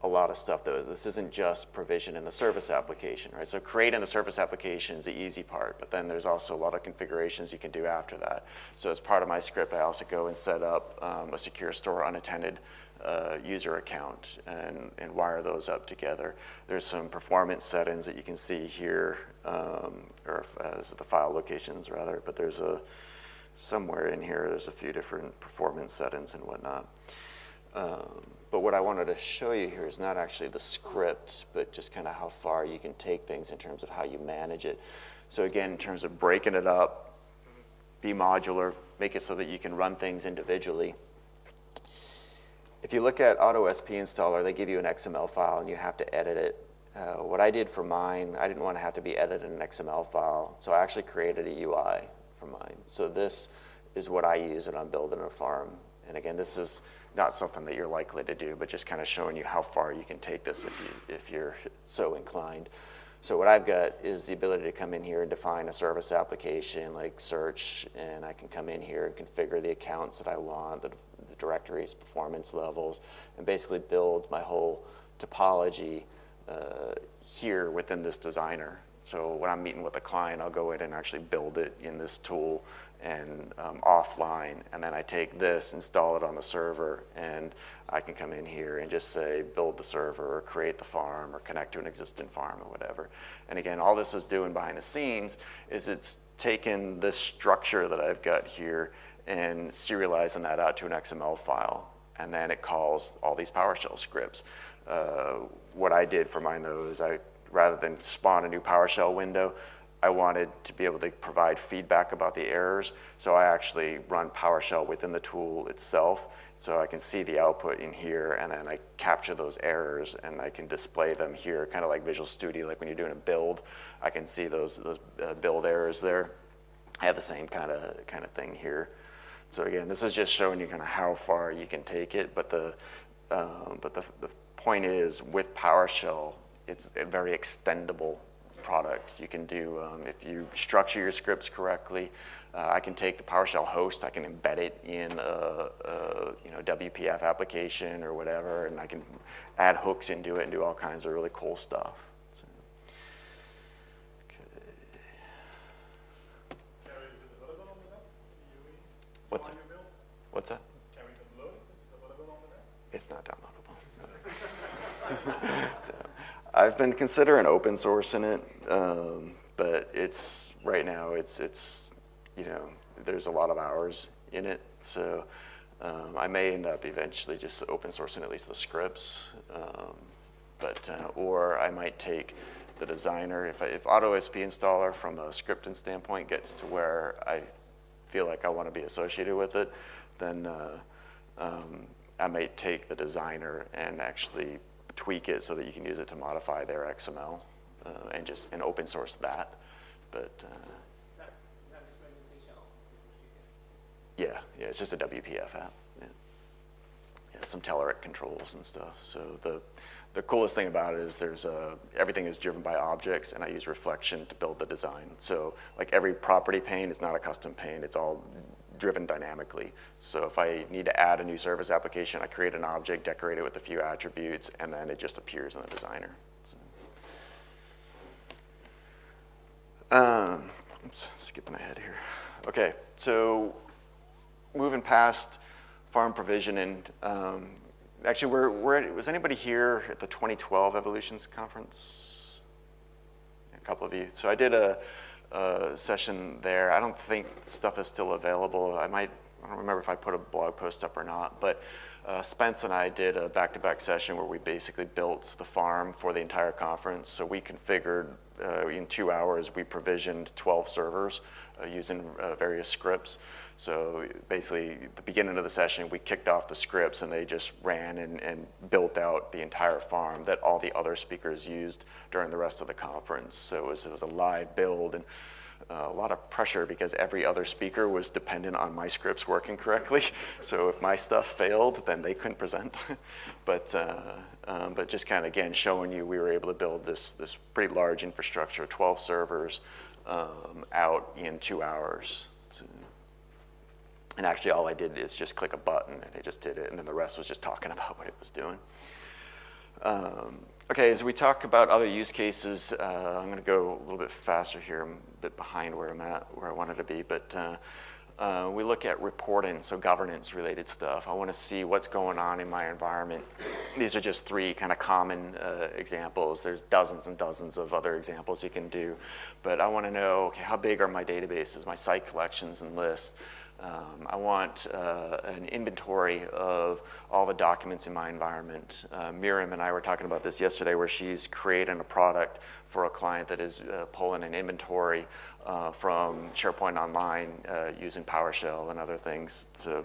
a lot of stuff, though. This isn't just provision in the service application, right? So creating the service application is the easy part, but then there's also a lot of configurations you can do after that. So as part of my script, I also go and set up a secure store unattended user account and wire those up together. There's some performance settings that you can see here, or the file locations rather, but there's somewhere in here, there's a few different performance settings and whatnot. But what I wanted to show you here is not actually the script, but just kind of how far you can take things in terms of how you manage it. So again, in terms of breaking it up, be modular, make it so that you can run things individually. If you look at AutoSP installer, they give you an XML file and you have to edit it. What I did for mine, I didn't want to have to be edited in an XML file, so I actually created a UI for mine. So this is what I use when I'm building a farm. And again, this is not something that you're likely to do, but just kind of showing you how far you can take this if you're so inclined. So what I've got is the ability to come in here and define a service application like search, and I can come in here and configure the accounts that I want, the directories, performance levels, and basically build my whole topology here within this designer. So when I'm meeting with a client, I'll go in and actually build it in this tool and offline, and then I take this, install it on the server, and I can come in here and just say build the server or create the farm or connect to an existing farm or whatever. And again, all this is doing behind the scenes is it's taking this structure that I've got here and serializing that out to an XML file, and then it calls all these PowerShell scripts. What I did for mine though is rather than spawn a new PowerShell window, I wanted to be able to provide feedback about the errors, so I actually run PowerShell within the tool itself, so I can see the output in here, and then I capture those errors, and I can display them here, kind of like Visual Studio, like when you're doing a build, I can see those build errors there. I have the same kind of thing here. So again, this is just showing you kind of how far you can take it, but the point is, with PowerShell, it's a very extendable product. You can do, if you structure your scripts correctly, I can take the PowerShell host, I can embed it in a WPF application or whatever, and I can add hooks into it and do all kinds of really cool stuff. So, okay. Carrie, is it available on the net? What's that? What's that? Can we download it? Is it available on the net? It's not downloadable. I've been considering open sourcing it, but it's right now it's there's a lot of hours in it, so I may end up eventually just open sourcing at least the scripts, or I might take the designer if AutoSP installer from a scripting standpoint gets to where I feel like I want to be associated with it, then I might take the designer and actually tweak it so that you can use it to modify their XML and open source that. But is that just ready to say shell? yeah, it's just a WPF app. Yeah, some Telerik controls and stuff. So the coolest thing about it is everything is driven by objects, and I use reflection to build the design. So like every property pane is not a custom pane; it's all driven dynamically. So if I need to add a new service application, I create an object, decorate it with a few attributes, and then it just appears in the designer. So, oops, skipping ahead here. Okay, so moving past farm provisioning. Actually, was anybody here at the 2012 Evolutions Conference? A couple of you. So I did a session there. I don't think stuff is still available. I don't remember if I put a blog post up or not, but Spence and I did a back-to-back session where we basically built the farm for the entire conference. So we configured, in 2 hours, we provisioned 12 servers using various scripts. So basically, at the beginning of the session, we kicked off the scripts, and they just ran and built out the entire farm that all the other speakers used during the rest of the conference. So it was a live build, and a lot of pressure because every other speaker was dependent on my scripts working correctly. So if my stuff failed, then they couldn't present. But just kind of, again, showing you we were able to build this pretty large infrastructure, 12 servers, out in 2 hours. And actually, all I did is just click a button, and it just did it, and then the rest was just talking about what it was doing. Okay, as we talk about other use cases, I'm going to go a little bit faster here. I'm a bit behind where I'm at, where I wanted to be, but we look at reporting, so governance-related stuff. I want to see what's going on in my environment. These are just 3 kind of common examples. There's dozens and dozens of other examples you can do, but I want to know, okay, how big are my databases, my site collections and lists? I want an inventory of all the documents in my environment. Miriam and I were talking about this yesterday, where she's creating a product for a client that is pulling an inventory from SharePoint Online using PowerShell and other things. So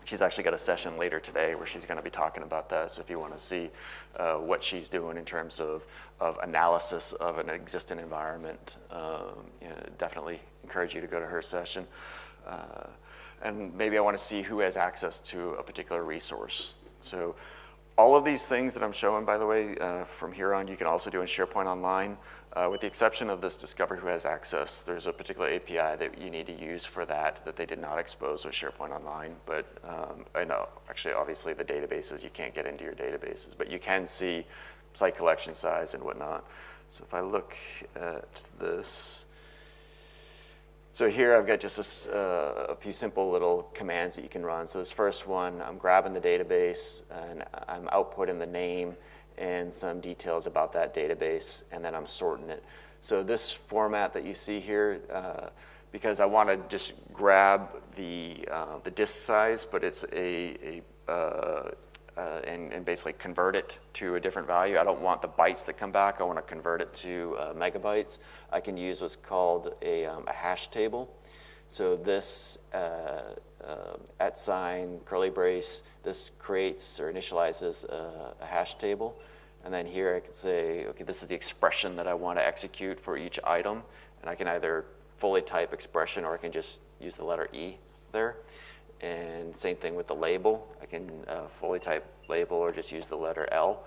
she's actually got a session later today where she's going to be talking about that. So if you want to see what she's doing in terms of analysis of an existing environment, definitely encourage you to go to her session. And maybe I want to see who has access to a particular resource. So all of these things that I'm showing, by the way, from here on, you can also do in SharePoint Online. With the exception of this discover who has access, there's a particular API that you need to use for that they did not expose with SharePoint Online. But I know, actually, obviously, the databases, you can't get into your databases, but you can see site collection size and whatnot. So if I look at this, so here I've got just a few simple little commands that you can run. So this first one, I'm grabbing the database, and I'm outputting the name and some details about that database, and then I'm sorting it. So this format that you see here, because I want to just grab the disk size, but it's and basically convert it to a different value. I don't want the bytes that come back. I want to convert it to megabytes. I can use what's called a hash table. So this @ curly brace, this creates or initializes a hash table. And then here I can say, okay, this is the expression that I want to execute for each item. And I can either fully type expression or I can just use the letter E there. And same thing with the label. I can fully type label or just use the letter L.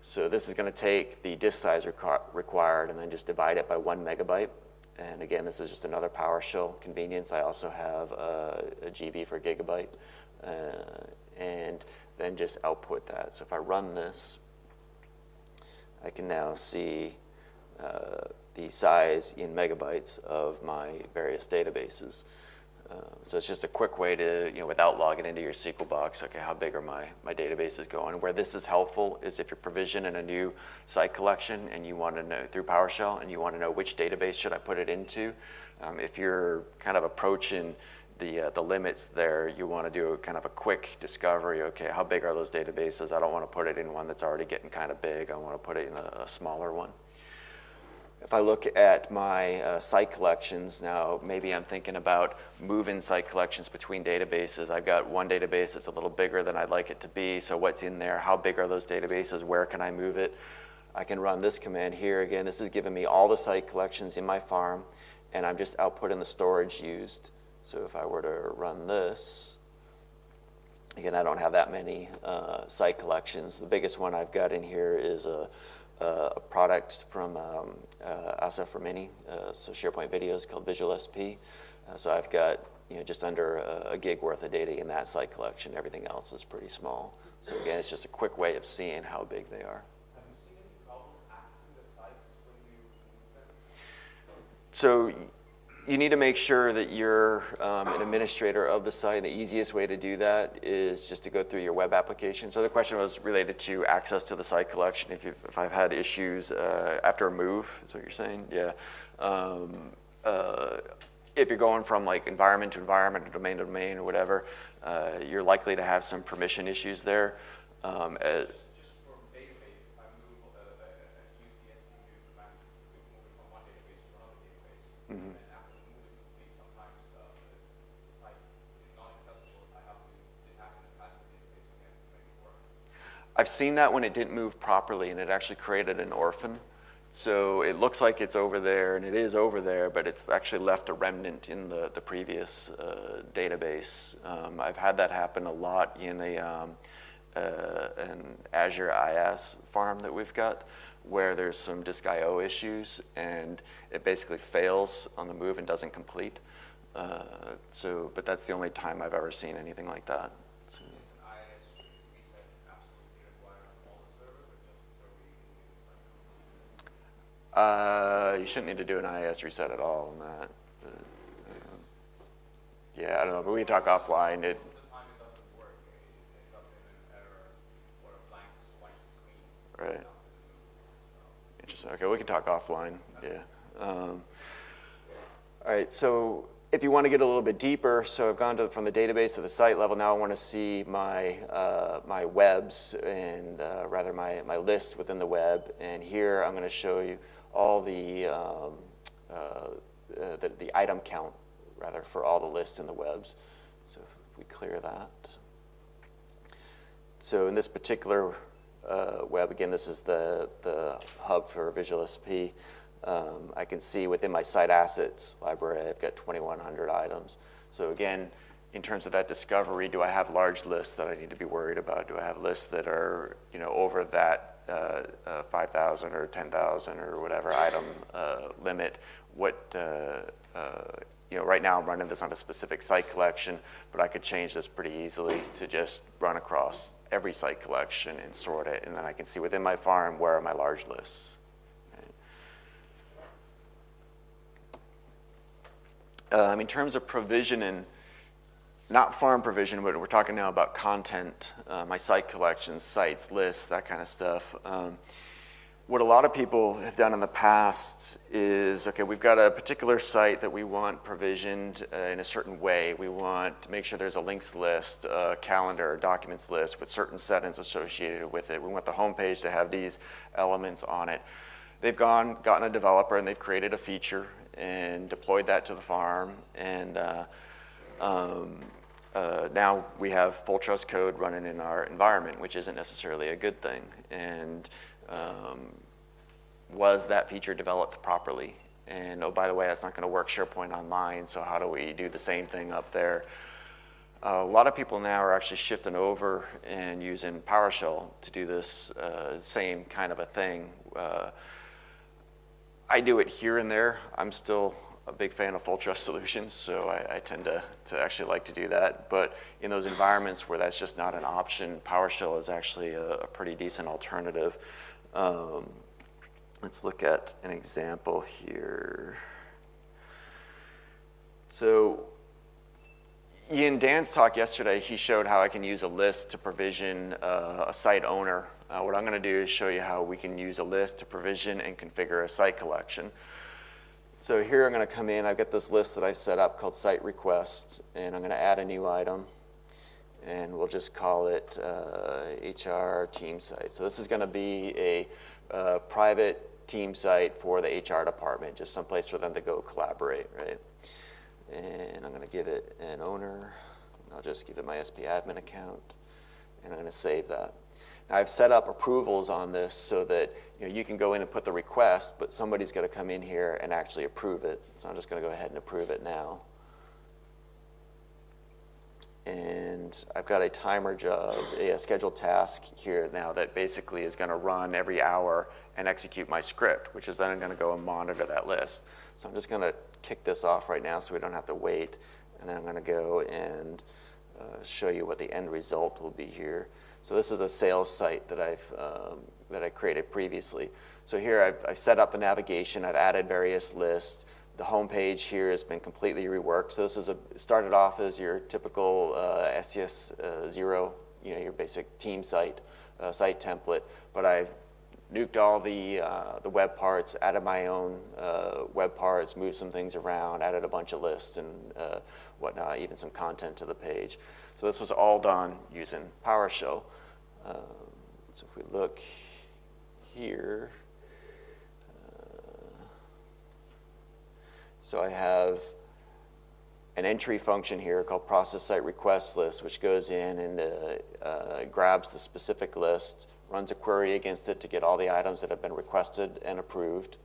So this is going to take the disk size required and then just divide it by 1 megabyte. And again, this is just another PowerShell convenience. I also have a GB for gigabyte. And then just output that. So if I run this, I can now see the size in megabytes of my various databases. So it's just a quick way to, without logging into your SQL box, okay, how big are my databases going? Where this is helpful is if you're provisioning a new site collection and you want to know through PowerShell and you want to know which database should I put it into. If you're kind of approaching the limits there, you want to do a kind of a quick discovery. Okay, how big are those databases? I don't want to put it in one that's already getting kind of big. I want to put it in a smaller one. If I look at my site collections, now maybe I'm thinking about moving site collections between databases. I've got one database that's a little bigger than I'd like it to be, so what's in there? How big are those databases? Where can I move it? I can run this command here. Again, this is giving me all the site collections in my farm, and I'm just outputting the storage used. So if I were to run this, again, I don't have that many site collections. The biggest one I've got in here is a product from Azure for Mini, so SharePoint videos called Visual SP. So I've got just under a gig worth of data in that site collection. Everything else is pretty small. So again, it's just a quick way of seeing how big they are. Have you seen any problems accessing the sites when you move them? So you need to make sure that you're an administrator of the site. The easiest way to do that is just to go through your web application. So the question was related to access to the site collection. If I've had issues after a move, is what you're saying? Yeah. If you're going from like environment to environment or domain to domain or whatever, you're likely to have some permission issues there. Just for database, if I move, use the SPU to move it from one database to another database, and after the move is complete, sometimes the site is not accessible. It has to attach the database again to make it work. I've seen that when it didn't move properly and it actually created an orphan. So it looks like it's over there, and it is over there, but it's actually left a remnant in the previous database. I've had that happen a lot in an Azure IaaS farm that we've got, where there's some disk IO issues, and it basically fails on the move and doesn't complete. But that's the only time I've ever seen anything like that. So. You shouldn't need to do an IIS reset at all on that. Yeah, I don't know, but we can talk offline. Most of the time it doesn't work. It ends up in an error or a blank screen. Right. Interesting. Okay, we can talk offline. Yeah. All right, so if you want to get a little bit deeper, so I've gone from the database to the site level. Now I want to see my my webs and rather my lists within the web. And here I'm going to show you all the item count rather for all the lists in the webs. So if we clear that. So in this particular web, again, this is the hub for Visual SP. I can see within my site assets library, I've got 2,100 items. So again, in terms of that discovery, do I have large lists that I need to be worried about? Do I have lists that are over that 5,000 or 10,000 or whatever item limit, right now I'm running this on a specific site collection, but I could change this pretty easily to just run across every site collection and sort it, and then I can see within my farm where are my large lists. In terms of provisioning, not farm provision, but we're talking now about content, my site collections, sites, lists, that kind of stuff. What a lot of people have done in the past is, okay, we've got a particular site that we want provisioned in a certain way. We want to make sure there's a links list, a calendar, a documents list with certain settings associated with it. We want the home page to have these elements on it. They've gotten a developer and they've created a feature and deployed that to the farm, and now we have full trust code running in our environment, which isn't necessarily a good thing. And was that feature developed properly? And oh, by the way, that's not going to work SharePoint Online, so how do we do the same thing up there? A lot of people now are actually shifting over and using PowerShell to do this same kind of a thing. I do it here and there. I'm still a big fan of full trust solutions, so I tend to actually like to do that. But in those environments where that's just not an option, PowerShell is actually a pretty decent alternative. Let's look at an example here. So in Dan's talk yesterday, he showed how I can use a list to provision a site owner. What I'm going to do is show you how we can use a list to provision and configure a site collection. So here I'm going to come in. I've got this list that I set up called site request, and I'm going to add a new item, and we'll just call it HR team site. So this is going to be a private team site for the HR department, just someplace for them to go collaborate, right? And I'm going to give it an owner. I'll just give it my SP admin account, and I'm going to save that. Now I've set up approvals on this so that you can go in and put the request, but somebody's got to come in here and actually approve it. So I'm just going to go ahead and approve it now. And I've got a timer job, a scheduled task here now that basically is going to run every hour and execute my script, which is then I'm going to go and monitor that list. So I'm just going to kick this off right now so we don't have to wait. And then I'm going to go and show you what the end result will be here. So this is a sales site that I created previously. So here I've set up the navigation. I've added various lists. The home page here has been completely reworked. So this is started off as your typical SCS0, your basic team site template. But I've nuked all the web parts, added my own web parts, moved some things around, added a bunch of lists and whatnot, even some content to the page. So this was all done using PowerShell. So if we look here, so I have an entry function here called process site request list, which goes in and grabs the specific list, runs a query against it to get all the items that have been requested and approved.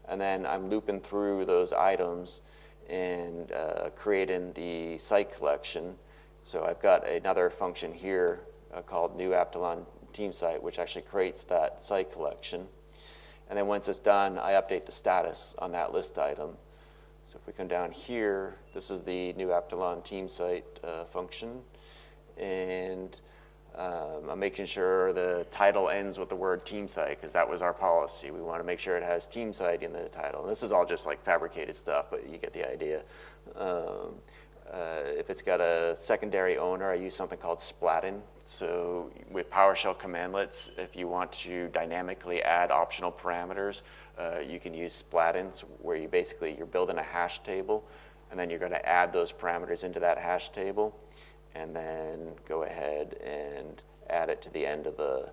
And then I'm looping through those items and creating the site collection. So I've got another function here called new Aptalon team site, which actually creates that site collection. And then once it's done, I update the status on that list item. So if we come down here, this is the new Aptalon team site function. And I'm making sure the title ends with the word team site, because that was our policy. We want to make sure it has team site in the title. And this is all just like fabricated stuff, but you get the idea. If it's got a secondary owner, I use something called splatting. So with PowerShell Commandlets, if you want to dynamically add optional parameters, you can use splatting, where you're building a hash table, and then you're going to add those parameters into that hash table, and then go ahead and add it to the end of the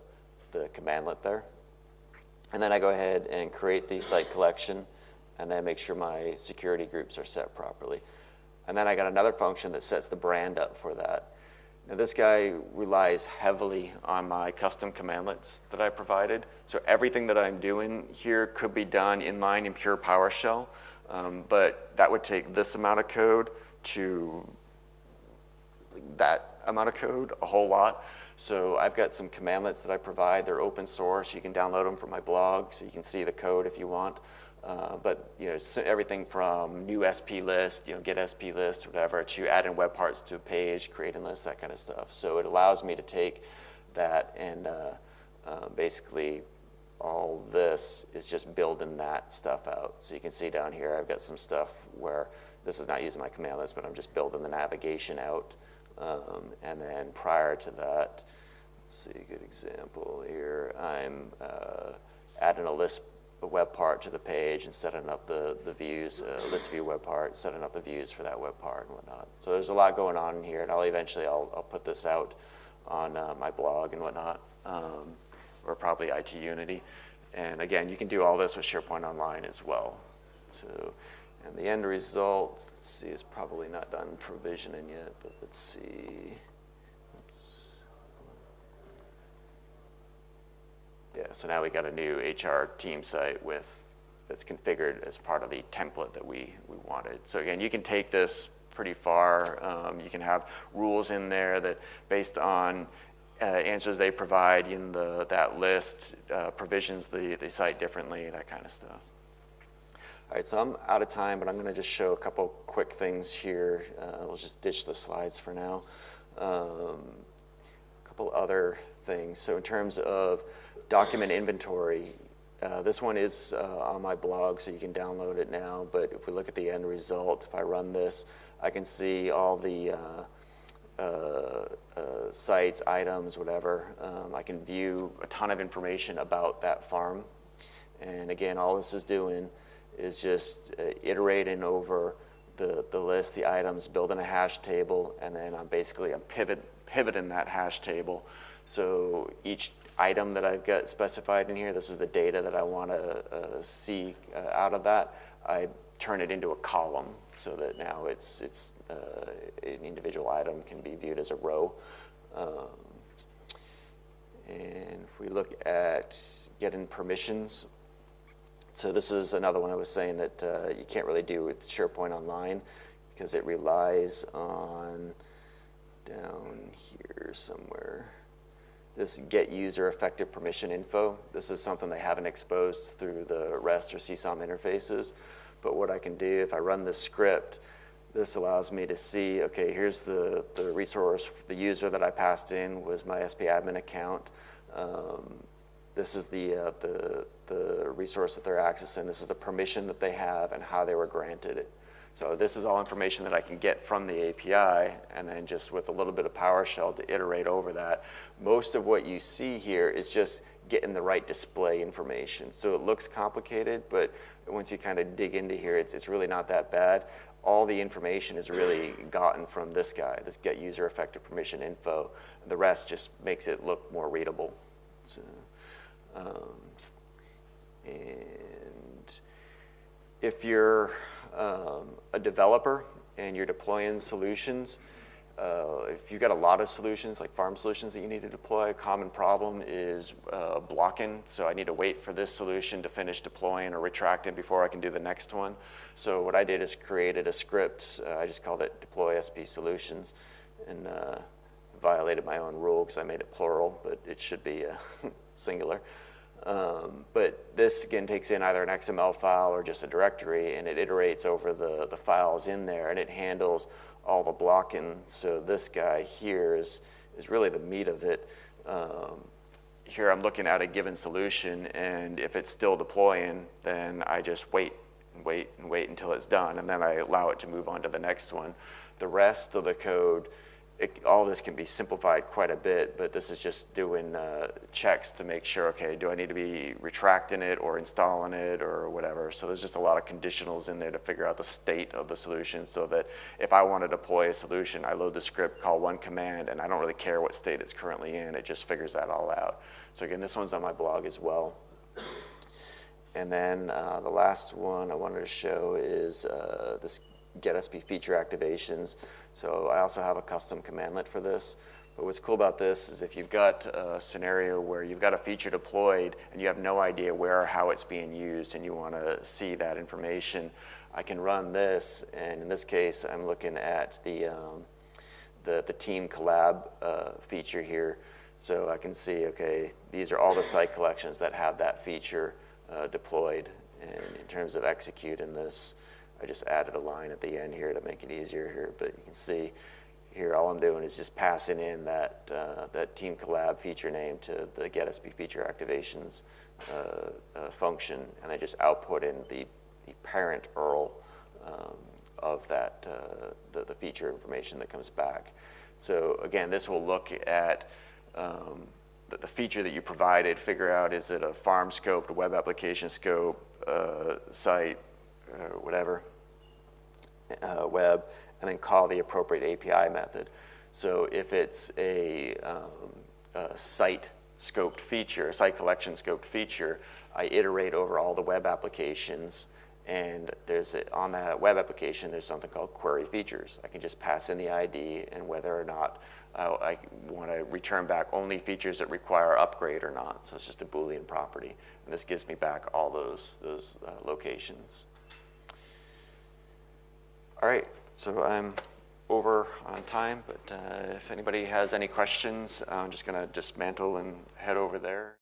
commandlet there. And then I go ahead and create the site collection, and then make sure my security groups are set properly. And then I got another function that sets the brand up for that. Now this guy relies heavily on my custom commandlets that I provided. So everything that I'm doing here could be done inline in pure PowerShell, but that would take this amount of code to that amount of code, a whole lot. So I've got some commandlets that I provide. They're open source. You can download them from my blog, so you can see the code if you want. But everything from new SP list, get SP list, whatever, to add in web parts to a page, creating lists, that kind of stuff. So it allows me to take that and basically all this is just building that stuff out. So you can see down here I've got some stuff where this is not using my command list, but I'm just building the navigation out. And then prior to that, let's see, a good example here. I'm adding a web part to the page and setting up the views, list view web part, setting up the views for that web part and whatnot. So there's a lot going on in here, and I'll put this out on my blog and whatnot, or probably IT Unity. And again, you can do all this with SharePoint Online as well. So, and the end result, let's see, is probably not done provisioning yet, but let's see. Oops. Yeah, so now we got a new HR team site that's configured as part of the template that we wanted. So again, you can take this pretty far. You can have rules in there that based on answers they provide in that list, provisions the site differently, that kind of stuff. All right, so I'm out of time, but I'm going to just show a couple quick things here. We'll just ditch the slides for now. A couple other things. So in terms of document inventory, this one is on my blog, so you can download it now. But if we look at the end result, if I run this, I can see all the sites, items, whatever. I can view a ton of information about that farm. And again, all this is doing is just iterating over the list, the items, building a hash table, and then I'm pivoting that hash table. So each item that I've got specified in here, this is the data that I want to see out of that. I turn it into a column so that now it's an individual item can be viewed as a row. And if we look at getting permissions, so this is another one I was saying that you can't really do with SharePoint Online because it relies on, down here somewhere, this get user effective permission info. This is something they haven't exposed through the REST or CSOM interfaces. But what I can do, if I run this script, this allows me to see, okay, here's the resource, the user that I passed in was my SP admin account. This is the resource that they're accessing. This is the permission that they have and how they were granted it. So this is all information that I can get from the API, and then just with a little bit of PowerShell to iterate over that. Most of what you see here is just getting the right display information. So it looks complicated, but once you kind of dig into here, it's really not that bad. All the information is really gotten from this guy, this get user effective permission info. The rest just makes it look more readable. So, and if you're a developer and you're deploying solutions, if you've got a lot of solutions, like farm solutions that you need to deploy, a common problem is blocking. So I need to wait for this solution to finish deploying or retracting before I can do the next one. So what I did is created a script. I just called it deploy SP solutions, and violated my own rule because I made it plural, but it should be singular. But this, again, takes in either an XML file or just a directory, and it iterates over the files in there, and it handles all the blocking. So this guy here is really the meat of it. Here I'm looking at a given solution, and if it's still deploying, then I just wait and wait and wait until it's done, and then I allow it to move on to the next one. The rest of the code, all this can be simplified quite a bit, but this is just doing checks to make sure, okay, do I need to be retracting it or installing it or whatever? So there's just a lot of conditionals in there to figure out the state of the solution, so that if I want to deploy a solution, I load the script, call one command, and I don't really care what state it's currently in. It just figures that all out. So again, this one's on my blog as well. And then the last one I wanted to show is this get SP feature activations. So I also have a custom commandlet for this. But what's cool about this is if you've got a scenario where you've got a feature deployed and you have no idea where or how it's being used and you want to see that information, I can run this. And in this case, I'm looking at the the team collab feature here. So I can see, okay, these are all the site collections that have that feature deployed. And in terms of executing this, I just added a line at the end here to make it easier here. But you can see here, all I'm doing is just passing in that, that team collab feature name to the GetSP feature activations function, and then just outputting the parent URL of that, the feature information that comes back. So again, this will look at the feature that you provided, figure out, is it a farm scope, a web application scope, site, whatever, web, and then call the appropriate API method. So if it's a site scoped feature, site collection scoped feature, I iterate over all the web applications, and on that web application, there's something called query features. I can just pass in the ID and whether or not I want to return back only features that require upgrade or not. So it's just a Boolean property. And this gives me back all those locations. All right, so I'm over on time, but if anybody has any questions, I'm just going to dismantle and head over there.